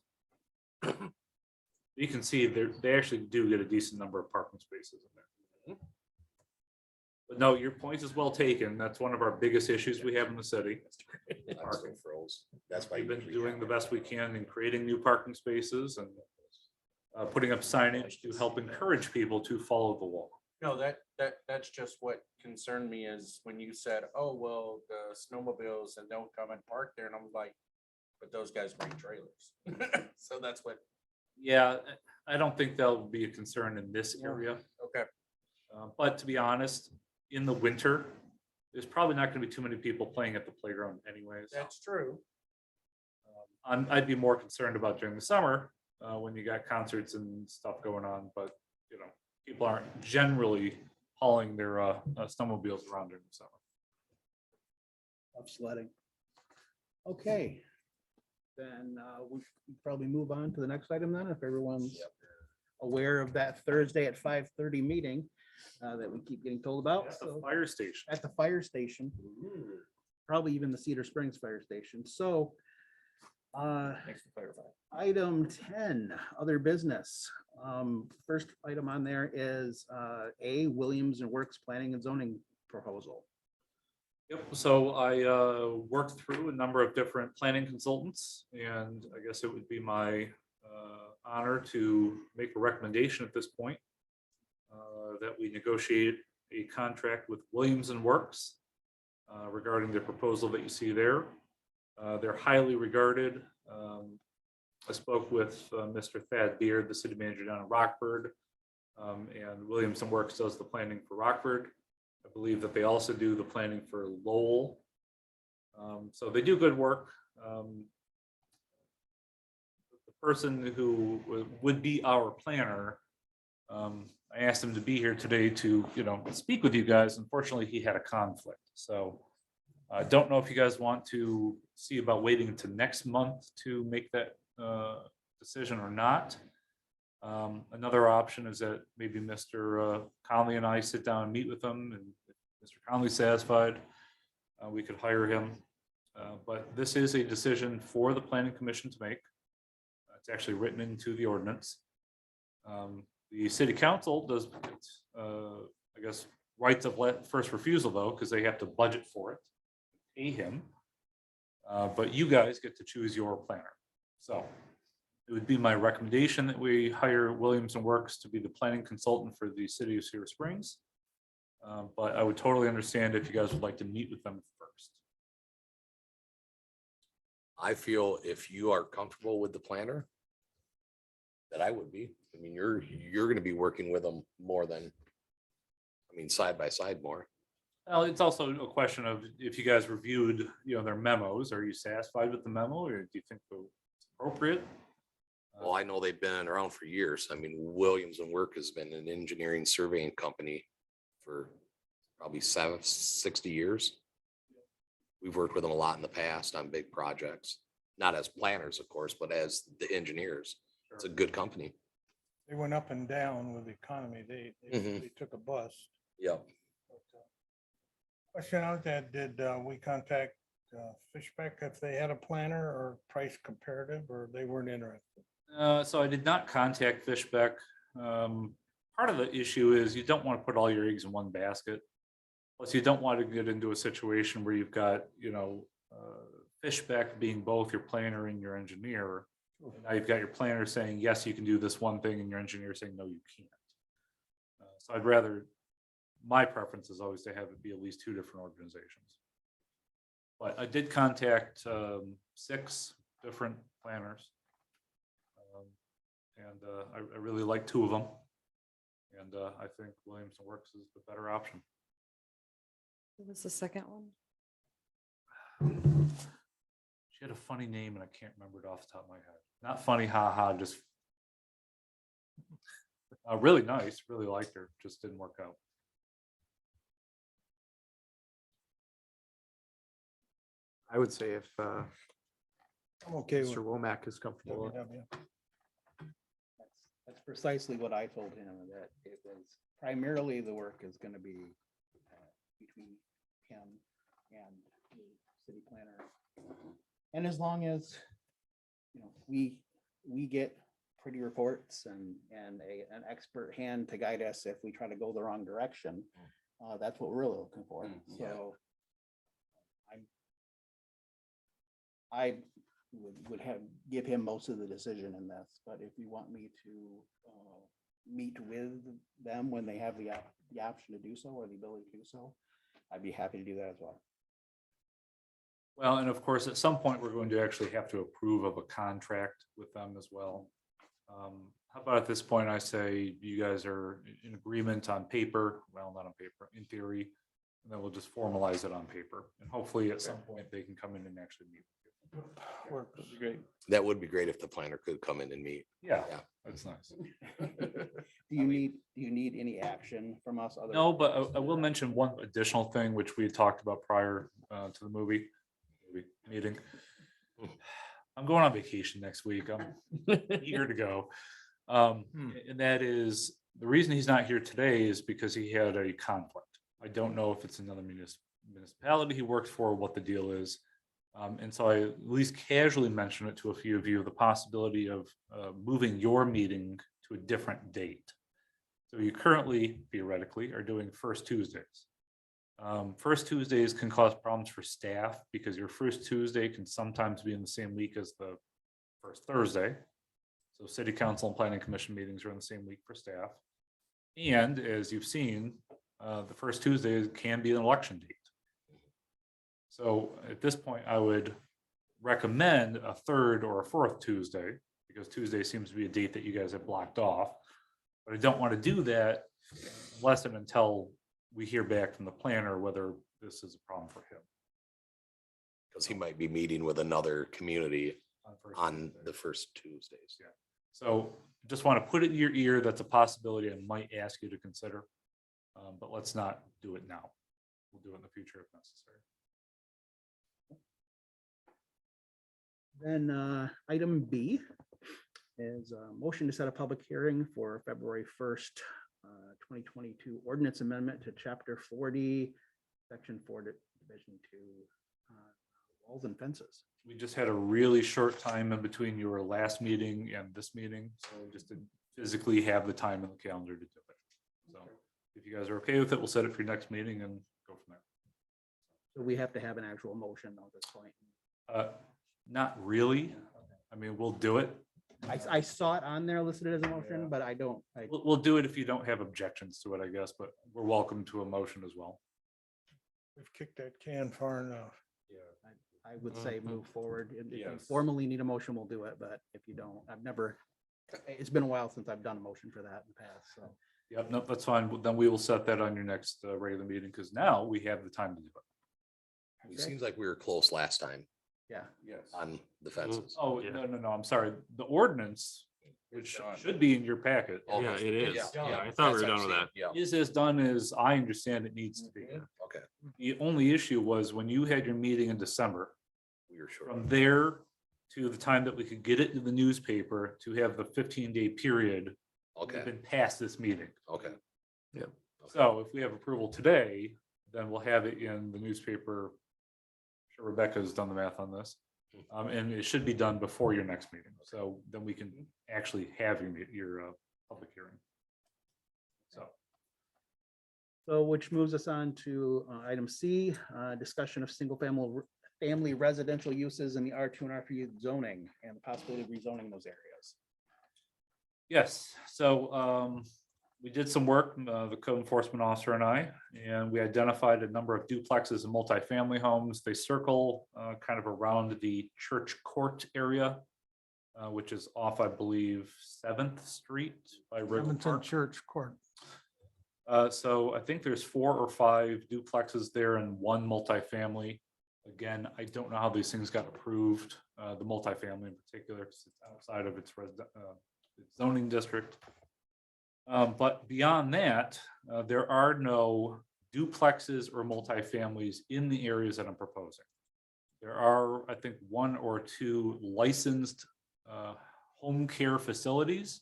You can see they actually do get a decent number of parking spaces in there. But no, your point is well taken. That's one of our biggest issues we have in the city. I'm so froze. That's why. We've been doing the best we can in creating new parking spaces and putting up signage to help encourage people to follow the law. No, that's just what concerned me is when you said, oh, well, the snowmobiles and don't come and park there, and I'm like, but those guys bring trailers. So that's what, Yeah, I don't think that'll be a concern in this area. okay. But to be honest, in the winter, there's probably not gonna be too many people playing at the playground anyways. That's true. I'd be more concerned about during the summer, when you got concerts and stuff going on, but, you know, people aren't generally hauling their snowmobiles around during the summer. of sledding. Okay. Then we can probably move on to the next item then, if everyone's aware of that Thursday at 5:30 meeting that we keep getting told about. At the So, fire station. at the fire station, probably even the Cedar Springs Fire Station. So Thanks for clarifying. item 10, other business. First item on there is A, Williams and Works Planning and Zoning Proposal. Yep, so I worked through a number of different planning consultants, and I guess it would be my honor to make a recommendation at this point that we negotiate a contract with Williams and Works regarding the proposal that you see there. They're highly regarded. I spoke with Mr. Thad Beard, the city manager down in Rockford, and Williams and Works does the planning for Rockford. I believe that they also do the planning for Lowell. So they do good work. The person who would be our planner, I asked him to be here today to, speak with you guys. Unfortunately, he had a conflict. So I don't know if you guys want to see about waiting until next month to make that decision or not. Another option is that maybe Mr. Conley and I sit down and meet with them, and if Mr. Conley's satisfied, we could hire him. But this is a decision for the planning commission to make. It's actually written into the ordinance. The city council does, I guess, rights of first refusal though, because they have to budget for it, pay him. But you guys get to choose your planner. So it would be my recommendation that we hire Williams and Works to be the planning consultant for the city of Cedar Springs. But I would totally understand if you guys would like to meet with them first. I feel if you are comfortable with the planner, that I would be. I mean, you're gonna be working with them more than, side by side more. Well, it's also a question of if you guys reviewed, their memos, are you satisfied with the memo or do you think it's appropriate? Well, I know they've been around for years. I mean, Williams and Work has been an engineering surveying company for probably 60 years. We've worked with them a lot in the past on big projects, not as planners, of course, but as the engineers. It's a good company. They went up and down with the economy. Mhm. They took a bust. Yep. Question out that, did we contact Fishbeck if they had a planner or price comparative, or they weren't interested? So I did not contact Fishbeck. Part of the issue is you don't want to put all your eggs in one basket. Plus, you don't want to get into a situation where you've got, Fishbeck being both your planner and your engineer. And now you've got your planner saying, yes, you can do this one thing, and your engineer saying, no, you can't. So I'd rather, my preference is always to have it be at least two different organizations. But I did contact 6 different planners. And I really like 2 of them. And I think Williamson Works is the better option. What was the second one? She had a funny name and I can't remember it off the top of my head. Not funny, haha, just really nice, really liked her, just didn't work out. I would say if I'm okay with. Mr. Womack is comfortable. WW. That's precisely what I told him, that it was primarily the work is gonna be between him and the city planner. And as long as, we get pretty reports and an expert hand to guide us if we try to go the wrong direction, that's what we're looking for. So I would give him most of the decision in this, but if you want me to meet with them when they have the option to do so or the ability to do so, I'd be happy to do that as well. Well, and of course, at some point, we're going to actually have to approve of a contract with them as well. How about at this point, I say you guys are in agreement on paper, well, not on paper, in theory, and then we'll just formalize it on paper. And hopefully at some point they can come in and actually meet with you. Works. Great. That would be great if the planner could come in and meet. Yeah, Yeah. that's nice. Do you need any action from us? Other No, but I will mention one additional thing, which we had talked about prior to the movie meeting. I'm going on vacation next week. I'm eager to go. And that is, the reason he's not here today is because he had a conflict. I don't know if it's another municipality he works for, what the deal is. And so I at least casually mentioned it to a few of you, the possibility of moving your meeting to a different date. So you currently, theoretically, are doing first Tuesdays. First Tuesdays can cause problems for staff because your first Tuesday can sometimes be in the same week as the first Thursday. So city council and planning commission meetings are in the same week for staff. And as you've seen, the first Tuesday can be an election date. So at this point, I would recommend a 3rd or a 4th Tuesday, because Tuesday seems to be a date that you guys have blocked off. But I don't want to do that unless and until we hear back from the planner whether this is a problem for him. Because he might be meeting with another community first on Tuesday. the first Tuesdays. Yeah. So just want to put it in your ear. That's a possibility I might ask you to consider. But let's not do it now. We'll do it in the future if necessary. Then item B is a motion to set a public hearing for February 1st, 2022 ordinance amendment to chapter 40, section 4, division 2, walls and fences. We just had a really short time in between your last meeting and this meeting, so we just didn't physically have the time in the calendar to do it. So if you guys are okay with it, we'll set it for your next meeting and go from there. So we have to have an actual motion at this point. Not really. I mean, we'll do it. I saw it on there listed as a motion, but I don't. We'll do it if you don't have objections to it, I guess, but we're welcome to a motion as well. We've kicked that can far enough. I would say move forward. If you Yes. formally need a motion, we'll do it, but if you don't, it's been a while since I've done a motion for that in the past, so. Yep, no, that's fine. Well, then we will set that on your next regular meeting, because now we have the time to do it. It seems like we were close last time Yeah. Yes. on the fences. Oh, Yeah. no, I'm sorry. The ordinance, which should be in your packet. Yeah, it is. Yeah, Yeah, yeah, I thought we that's were what done I'm with saying. that. Yeah, Is as done as I understand it needs to be. okay, The only issue was when you had your meeting in December, we were sure. from there to the time that we could get it in the newspaper to have the 15-day period, we've Okay, been past this meeting. okay. So if we have approval today, then we'll have it in the newspaper. I'm sure Rebecca's done the math on this. And it should be done before your next meeting. So then we can actually have your public hearing. So which moves us on to item C, discussion of family residential uses in the R2 and R3 zoning and the possibility of rezoning those areas. Yes, so we did some work, the code enforcement officer and I, and we identified a number of duplexes and multifamily homes. They circle kind of around the church court area, which is off, I believe, 7th Street by River Edmonton Park. Church Court. So I think there's 4 or 5 duplexes there and 1 multifamily. Again, I don't know how these things got approved, the multifamily in particular, 'cause it's outside of its zoning district. But beyond that, there are no duplexes or multifamilies in the areas that I'm proposing. There are, I think, 1 or 2 licensed home care facilities,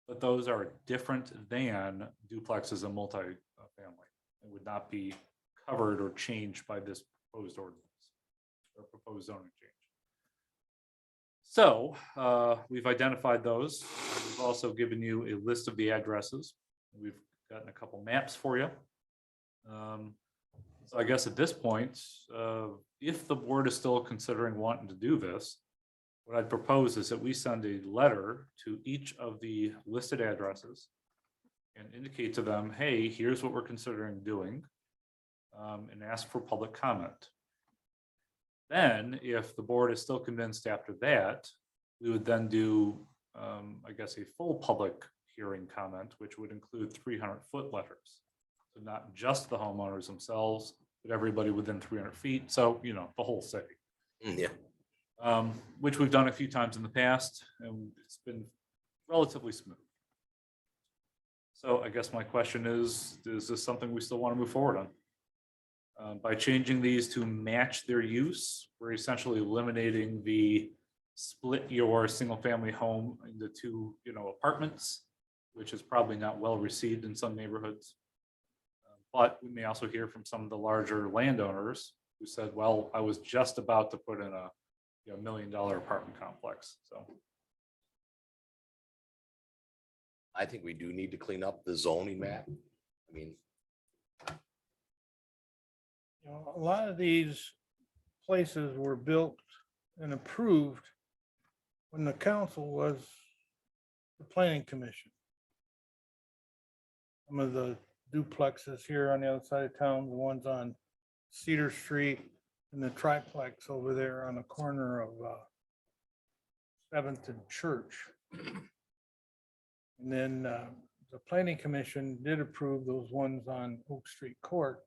but those are different than duplexes and multifamily. It would not be covered or changed by this proposed ordinance or proposed zoning change. So we've identified those. We've also given you a list of the addresses. We've gotten a couple maps for you. So I guess at this point, if the board is still considering wanting to do this, what I'd propose is that we send a letter to each of the listed addresses and indicate to them, hey, here's what we're considering doing, and ask for public comment. Then, if the board is still convinced after that, we would then do, I guess, a full public hearing comment, which would include 300-foot letters. So not just the homeowners themselves, but everybody within 300 feet. So, you know, the whole city. Yeah, Which we've done a few times in the past, and it's been relatively smooth. So I guess my question is this something we still want to move forward on? By changing these to match their use, we're essentially eliminating the split your single-family home into 2, apartments, which is probably not well received in some neighborhoods. But we may also hear from some of the larger landowners who said, well, I was just about to put in a $1 million apartment complex, so. I think we do need to clean up the zoning map. I mean, A lot of these places were built and approved when the council was the planning commission. Some of the duplexes here on the other side of town, the ones on Cedar Street and the triplex over there on the corner of 7th and Church. And then the planning commission did approve those ones on Oak Street Court.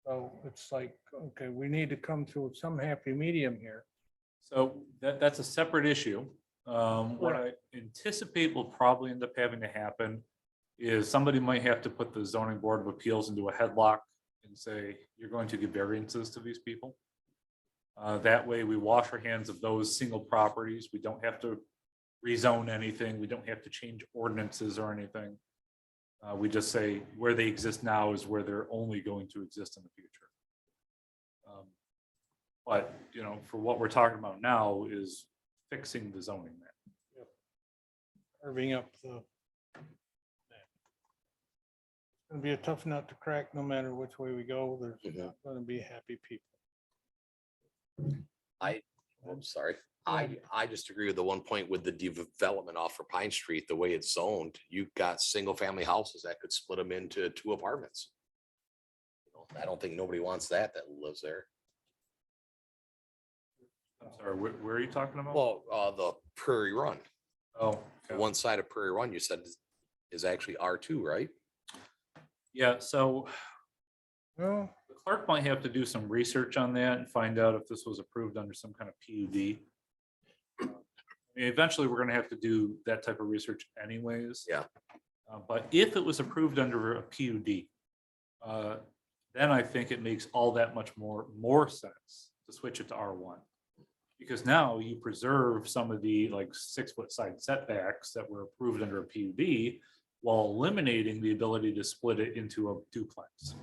So it's like, okay, we need to come to some happy medium here. So that's a separate issue. What I anticipate will probably end up having to happen is somebody might have to put the zoning board of appeals into a headlock and say, you're going to give variances to these people. That way we wash our hands of those single properties. We don't have to rezone anything. We don't have to change ordinances or anything. We just say where they exist now is where they're only going to exist in the future. But, for what we're talking about now is fixing the zoning map. Carving up the. It's gonna be a tough nut to crack, no matter which way we go. There's Mhm. not gonna be happy people. I'm sorry. I just agree with the one point with the development off for Pine Street, the way it's zoned, you've got single family houses that could split them into 2 apartments. I don't think nobody wants that lives there. I'm sorry, where are you talking about? Well, the Prairie Run, Oh, the okay. one side of Prairie Run, you said is actually R2, right? Yeah, so Well, the clerk might have to do some research on that and find out if this was approved under some kind of PUD. I mean, eventually, we're gonna have to do that type of research anyways. Yeah. But if it was approved under a PUD, then I think it makes all that much more sense to switch it to R1. Because now you preserve some of the like 6-foot side setbacks that were approved under a PUD while eliminating the ability to split it into a duplex.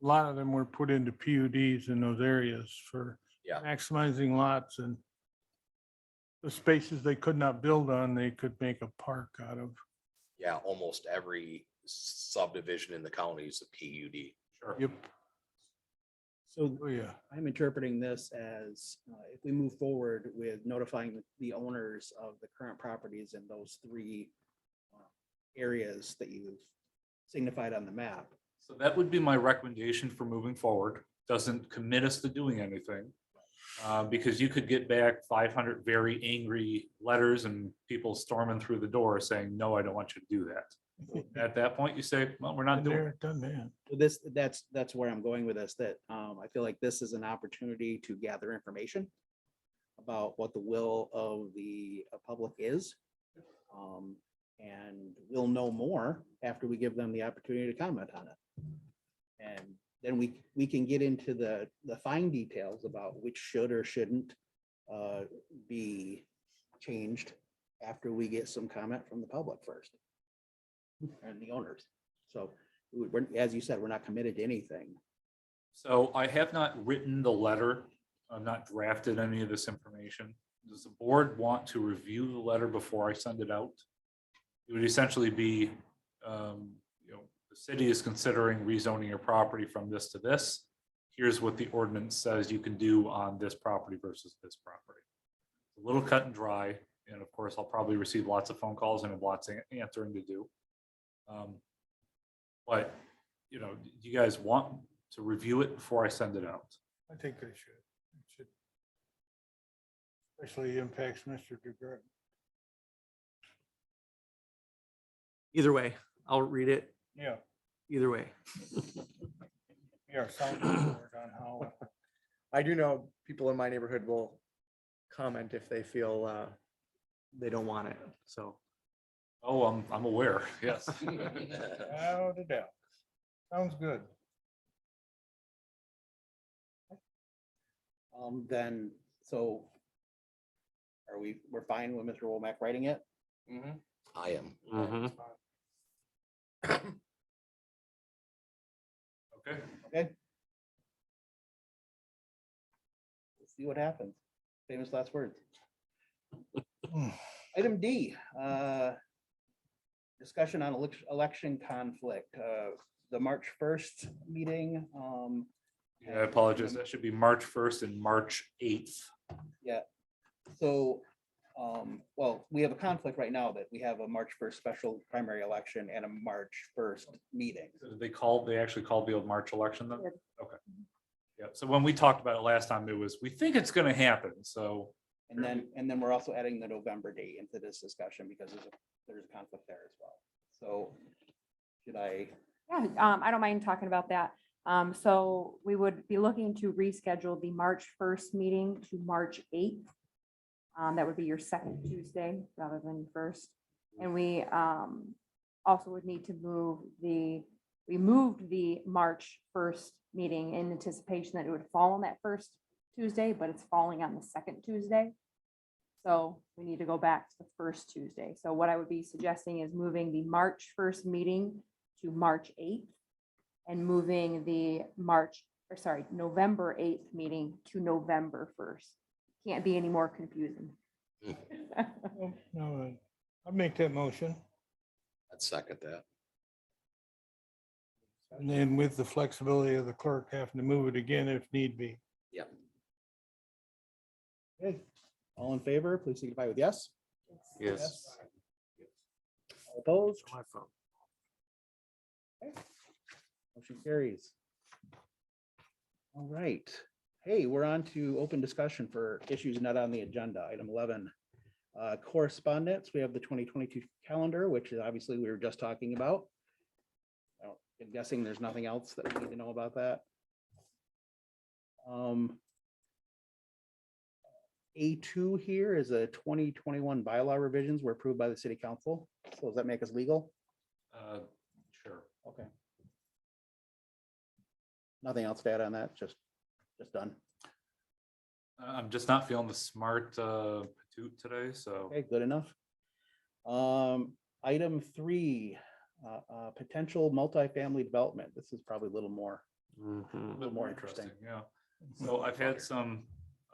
a lot of them were put into PUDs in those areas for Yeah. maximizing lots and the spaces they could not build on, they could make a park out of. Yeah, almost every subdivision in the county is a PUD. Sure. Yep. So Oh, yeah. I'm interpreting this as if we move forward with notifying the owners of the current properties in those 3 areas that you've signified on the map. So that would be my recommendation for moving forward. Doesn't commit us to doing anything. Because you could get back 500 very angry letters and people storming through the door saying, no, I don't want you to do that. At that point, you say, well, we're not Been doing there, it. done that. So that's where I'm going with this, that I feel like this is an opportunity to gather information about what the will of the public is. And we'll know more after we give them the opportunity to comment on it. And then we can get into the fine details about which should or shouldn't be changed after we get some comment from the public first and the owners. So as you said, we're not committed to anything. So I have not written the letter. I've not drafted any of this information. Does the board want to review the letter before I send it out? It would essentially be, the city is considering rezoning your property from this to this. Here's what the ordinance says you can do on this property versus this property. A little cut and dry, and of course, I'll probably receive lots of phone calls and have lots of answering to do. But, do you guys want to review it before I send it out? I think they should. It should. Especially impacts Mr. DeGroot. Either way, I'll read it Yeah, either way. yeah, sound board on how. I do know people in my neighborhood will comment if they feel they don't want it, so. Oh, I'm aware, yes. Without a doubt. Sounds good. Then, so we're fine with Mr. Womack writing it? I am. Mhm. Okay. Okay. Let's see what happens. Famous last words. Item D, discussion on election conflict, the March 1st meeting. Yeah, I apologize. That should be March 1st and March 8th. Yeah, so, well, we have a conflict right now that we have a March 1st special primary election and a March 1st meeting. They actually called the old March election then? Did. Okay. Yeah, so when we talked about it last time, it was, we think it's gonna happen, so. And then we're also adding the November date into this discussion because there's a conflict there as well. So should I? Yeah, I don't mind talking about that. So we would be looking to reschedule the March 1st meeting to March 8th. That would be your second Tuesday rather than first. And we also would need to we moved the March 1st meeting in anticipation that it would fall on that first Tuesday, but it's falling on the second Tuesday. So we need to go back to the first Tuesday. So what I would be suggesting is moving the March 1st meeting to March 8th and moving the November 8th meeting to November 1st. Can't be any more confusing. No, I'll make that motion. I'd second that. And then with the flexibility of the clerk having to move it again if need be. Yeah. Okay, all in favor, please signify with yes. Yes. All opposed? My phone. Motion carries. All right. Hey, we're on to open discussion for issues not on the agenda. Item 11, Correspondence, we have the 2022 calendar, which is obviously we were just talking about. I'm guessing there's nothing else that we need to know about that. A2 here is a 2021 bylaw revisions were approved by the city council. So does that make us legal? Sure. Okay. Nothing else to add on that, just done. I'm just not feeling the smart patoot today, so. Okay, good enough. Item 3, potential multifamily development. This is probably a little more, Mhm. little more interesting. Yeah. So I've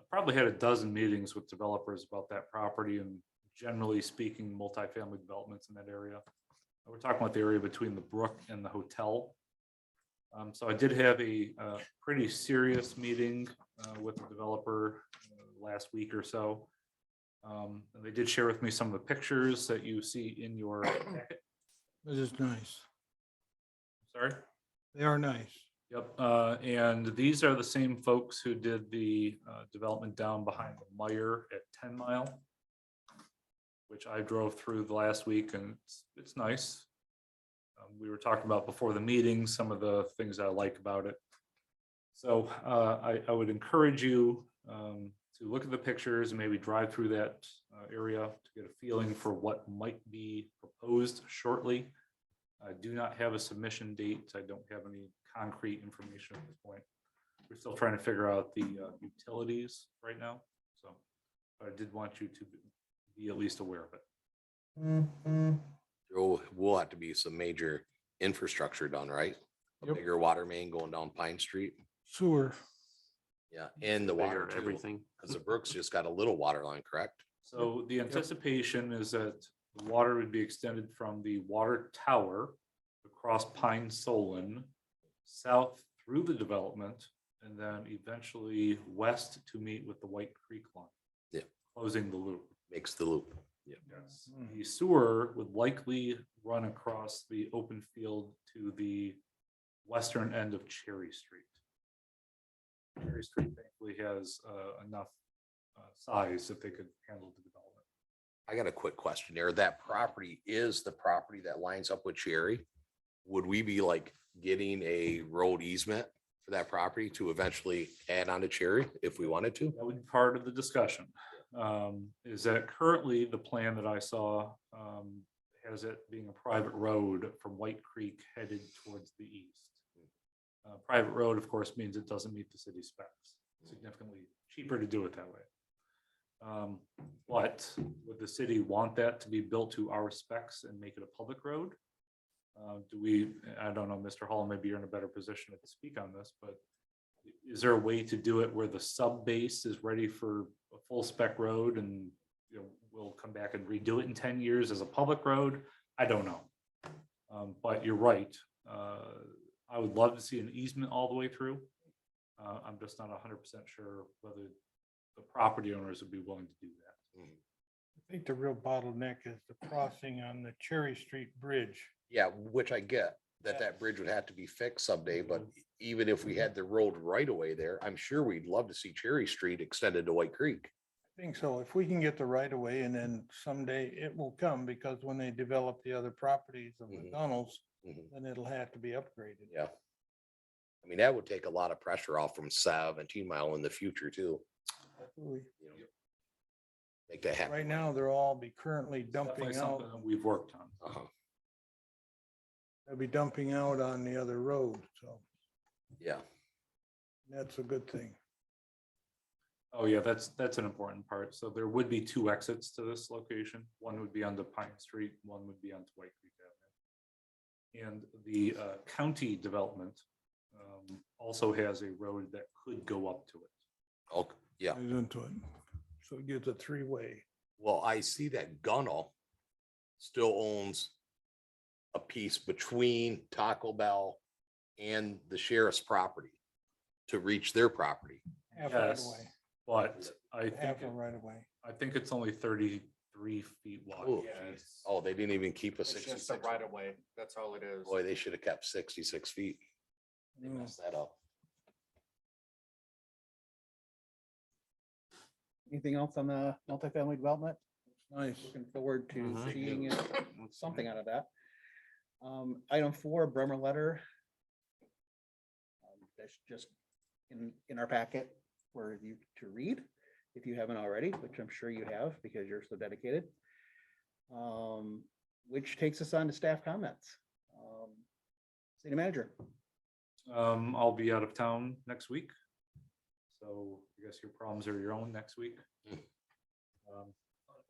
probably had a dozen meetings with developers about that property, and generally speaking, multifamily developments in that area. We're talking about the area between the brook and the hotel. So I did have a pretty serious meeting with the developer last week or so. And they did share with me some of the pictures that you see in your packet. This is nice. Sorry? They are nice. Yep, and these are the same folks who did the development down behind the Meyer at 10 Mile, which I drove through the last week, and it's nice. We were talking about before the meeting, some of the things I like about it. So I would encourage you to look at the pictures and maybe drive through that area to get a feeling for what might be proposed shortly. I do not have a submission date. I don't have any concrete information at this point. We're still trying to figure out the utilities right now. So but I did want you to be at least aware of it. There will have to be some major infrastructure done, right? A Yep. bigger water main going down Pine Street. Sewer. Yeah, and the Bigger water too, everything. because the Brooks just got a little water line, correct? So the anticipation is that the water would be extended from the water tower across Pine Solon, south through the development, and then eventually west to meet with the White Creek line. Yeah. Closing the loop. Makes the loop. Yeah. Yes. The sewer would likely run across the open field to the western end of Cherry Street. Cherry Street thankfully has enough size that they could handle the development. I got a quick question there. That property is the property that lines up with Cherry. Would we be like getting a road easement for that property to eventually add on to Cherry if we wanted to? That would be part of the discussion. Is that currently the plan that I saw has it being a private road from White Creek headed towards the east. Private road, of course, means it doesn't meet the city specs. Significantly cheaper to do it that way. But would the city want that to be built to our specs and make it a public road? I don't know, Mr. Hall, maybe you're in a better position to speak on this, but is there a way to do it where the sub base is ready for a full spec road and, you know, we'll come back and redo it in 10 years as a public road? I don't know. But you're right. I would love to see an easement all the way through. I'm just not 100% sure whether the property owners would be willing to do that. I think the real bottleneck is the crossing on the Cherry Street Bridge. Yeah, which I get that bridge would have to be fixed someday, but even if we had the road right away there, I'm sure we'd love to see Cherry Street extended to White Creek. I think so. If we can get the right of way, and then someday it will come, because when they develop the other properties of Mhm. McDonald's, Mhm. then it'll have to be upgraded. Yeah. I mean, that would take a lot of pressure off from 17 Mile in the future too. Really. You know, make that happen. Right now, they'll all be currently Definitely dumping something out, that we've worked on. Uh-huh. they'll be dumping out on the other road, so Yeah. that's a good thing. Oh, yeah, that's an important part. So there would be 2 exits to this location. One would be onto Pine Street, one would be onto White Creek Avenue. And the county development also has a road that could go up to it. Oh, yeah. Goes into it. So it gives a three-way. Well, I see that Gunnell still owns a piece between Taco Bell and the sheriff's property to reach their property. Half right Yes, away, but I half think, a right away. I think it's only 33 feet wide. Oh, geez. Oh, they didn't even keep a It's just a 66. right of way. That's all it is. Boy, they should have kept 66 feet. They Mm. messed that up. Anything else on the multifamily development? Nice. Looking forward to Mhm. seeing something out of that. Item 4, Bremer letter. That's just in our packet for you to read, if you haven't already, which I'm sure you have because you're so dedicated. Which takes us on to staff comments. City manager. I'll be out of town next week. So I guess your problems are your own next week.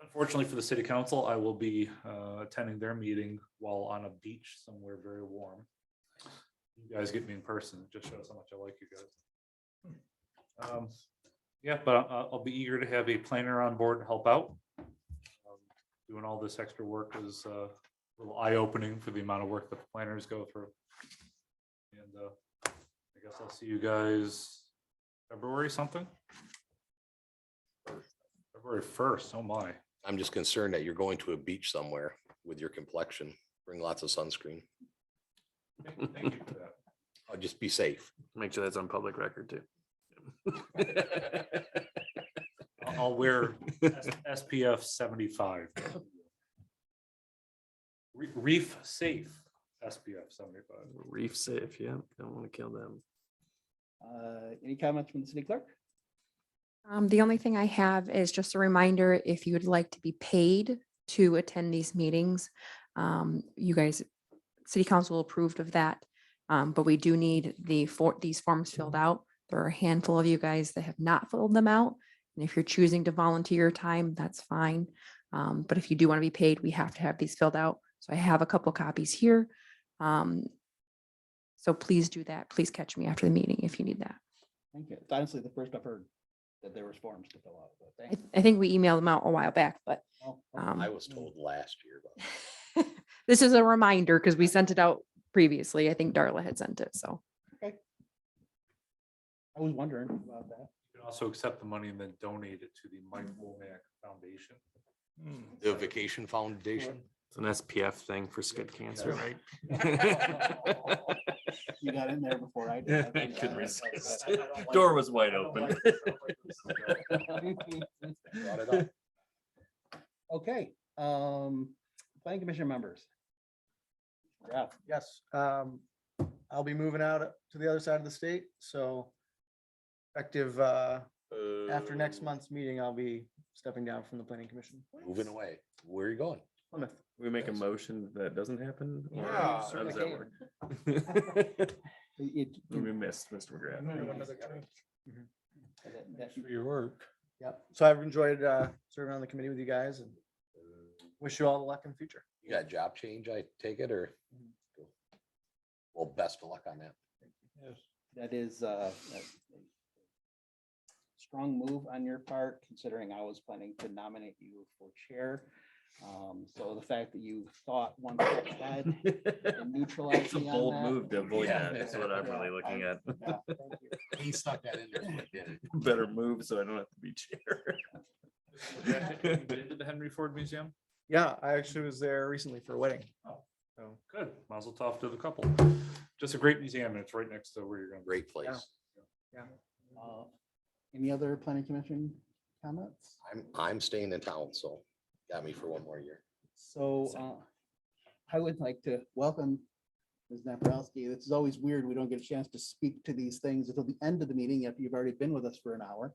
Unfortunately for the city council, I will be attending their meeting while on a beach somewhere very warm. You guys get me in person, it just shows how much I like you guys. Yeah, but I'll be eager to have a planner on board to help out. Doing all this extra work is a little eye-opening for the amount of work that the planners go through. And I guess I'll see you guys February something. February 1st, oh my. I'm just concerned that you're going to a beach somewhere with your complexion. Bring lots of sunscreen. Thank you for that. I'll just be safe. Make sure that's on public record too. I'll wear SPF 75. Reef safe SPF 75. Reef safe, yeah, don't want to kill them. Any comments from the city clerk? The only thing I have is just a reminder, if you would like to be paid to attend these meetings, you guys, city council approved of that. But we do need these forms filled out. There are a handful of you guys that have not filled them out. And if you're choosing to volunteer your time, that's fine. But if you do want to be paid, we have to have these filled out. So I have a couple copies here. So please do that. Please catch me after the meeting if you need that. Thank you. It's honestly the first I've heard that there was forms to fill out. But thank you. I think we emailed them out a while back, but Oh, I was told last year, but this is a reminder because we sent it out previously. I think Darla had sent it, so. I was wondering about that. You can also accept the money and then donate it to the Mike Womack Foundation. the Vacation Foundation. It's an SPF thing for skin cancer, right? You got in there before I did. I couldn't resist. Door was wide open. Brought it up. Okay, planning commission members. Yeah, Yes, I'll be moving out to the other side of the state, so effective after next month's meeting, I'll be stepping down from the planning commission. Moving away. Where are you going? Plymouth. We make a motion that doesn't happen? or Yeah, how certainly does that can. work? it- We missed Mr. McGrath. that- For your work. Yep, so I've enjoyed serving on the committee with you guys and wish you all the luck in the future. You got a job change, I take it, or? Well, best of luck on that. Yes. That is a strong move on your part, considering I was planning to nominate you for chair. So the fact that you thought one step ahead and neutralized It's a me on bold that. move to avoid Yeah. that. That's what I'm really looking at. Yeah, thank you. He stuck that in there. He did it. Better move so I don't have to be chair. Been to the Henry Ford Museum? Yeah, I actually was there recently for a wedding. Oh. So, Good. Mazel tov to the couple. Just a great museum and it's right next to where you're going. Great place. Any other planning commission comments? I'm staying in town, so got me for one more year. So I would like to welcome Ms. Naprowski. This is always weird. We don't get a chance to speak to these things until the end of the meeting if you've already been with us for an hour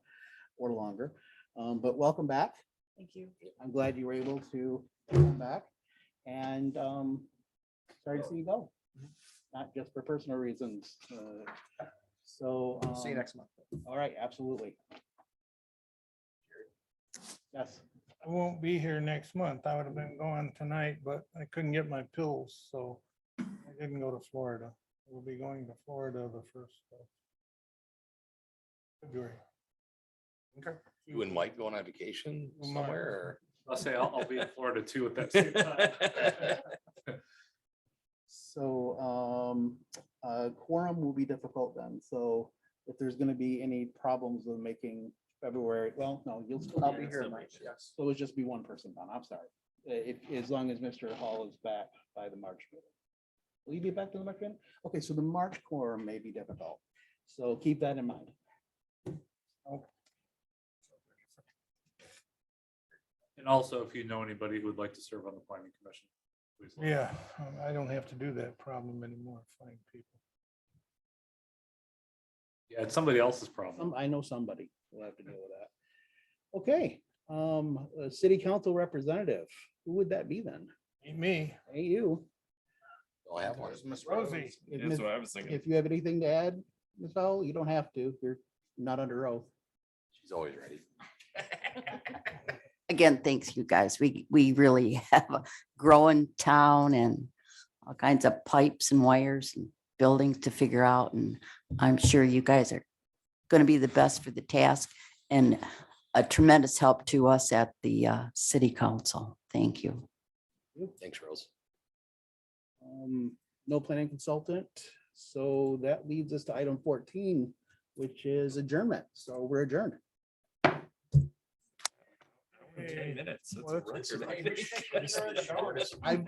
or longer. But welcome back. Thank you. I'm glad you were able to come back and sorry to see you go. Not just for personal reasons. So. see you next month. All right, absolutely. Yes. I won't be here next month. I would have been gone tonight, but I couldn't get my pills, so I didn't go to Florida. We'll be going to Florida the 1st of February. Okay. You and Mike going on vacation Well, somewhere? I'll say I'll be in Florida too at that same time. So quorum will be difficult then. So if there's going to be any problems with making February, well, no, you'll still I'll be be here, here. Mike, yes. So it'll just be one person then. I'm sorry. As long as Mr. Hall is back by the March meeting. Will you be back to the March meeting? Okay, so the March quorum may be difficult. So keep that in mind. And also, if you know anybody who would like to serve on the planning commission. please let me know. Yeah, I don't have to do that problem anymore, find people. Yeah, it's somebody else's problem. I know somebody will have to deal with that. Okay, a city council representative, who would that be then? Ain't me. Hey, you. Don't have one. Rosie. If That's Ms- what I was thinking. If you have anything to add, Ms. Howell, you don't have to. You're not under oath. She's always ready. Again, thanks you guys. We really have a growing town and all kinds of pipes and wires and buildings to figure out. And I'm sure you guys are going to be the best for the task and a tremendous help to us at the city council. Thank you. Thanks, Rose. No planning consultant. So that leads us to item 14, which is adjournment. So we're adjourned. 10 minutes. That's Well, a that's record. exciting. I've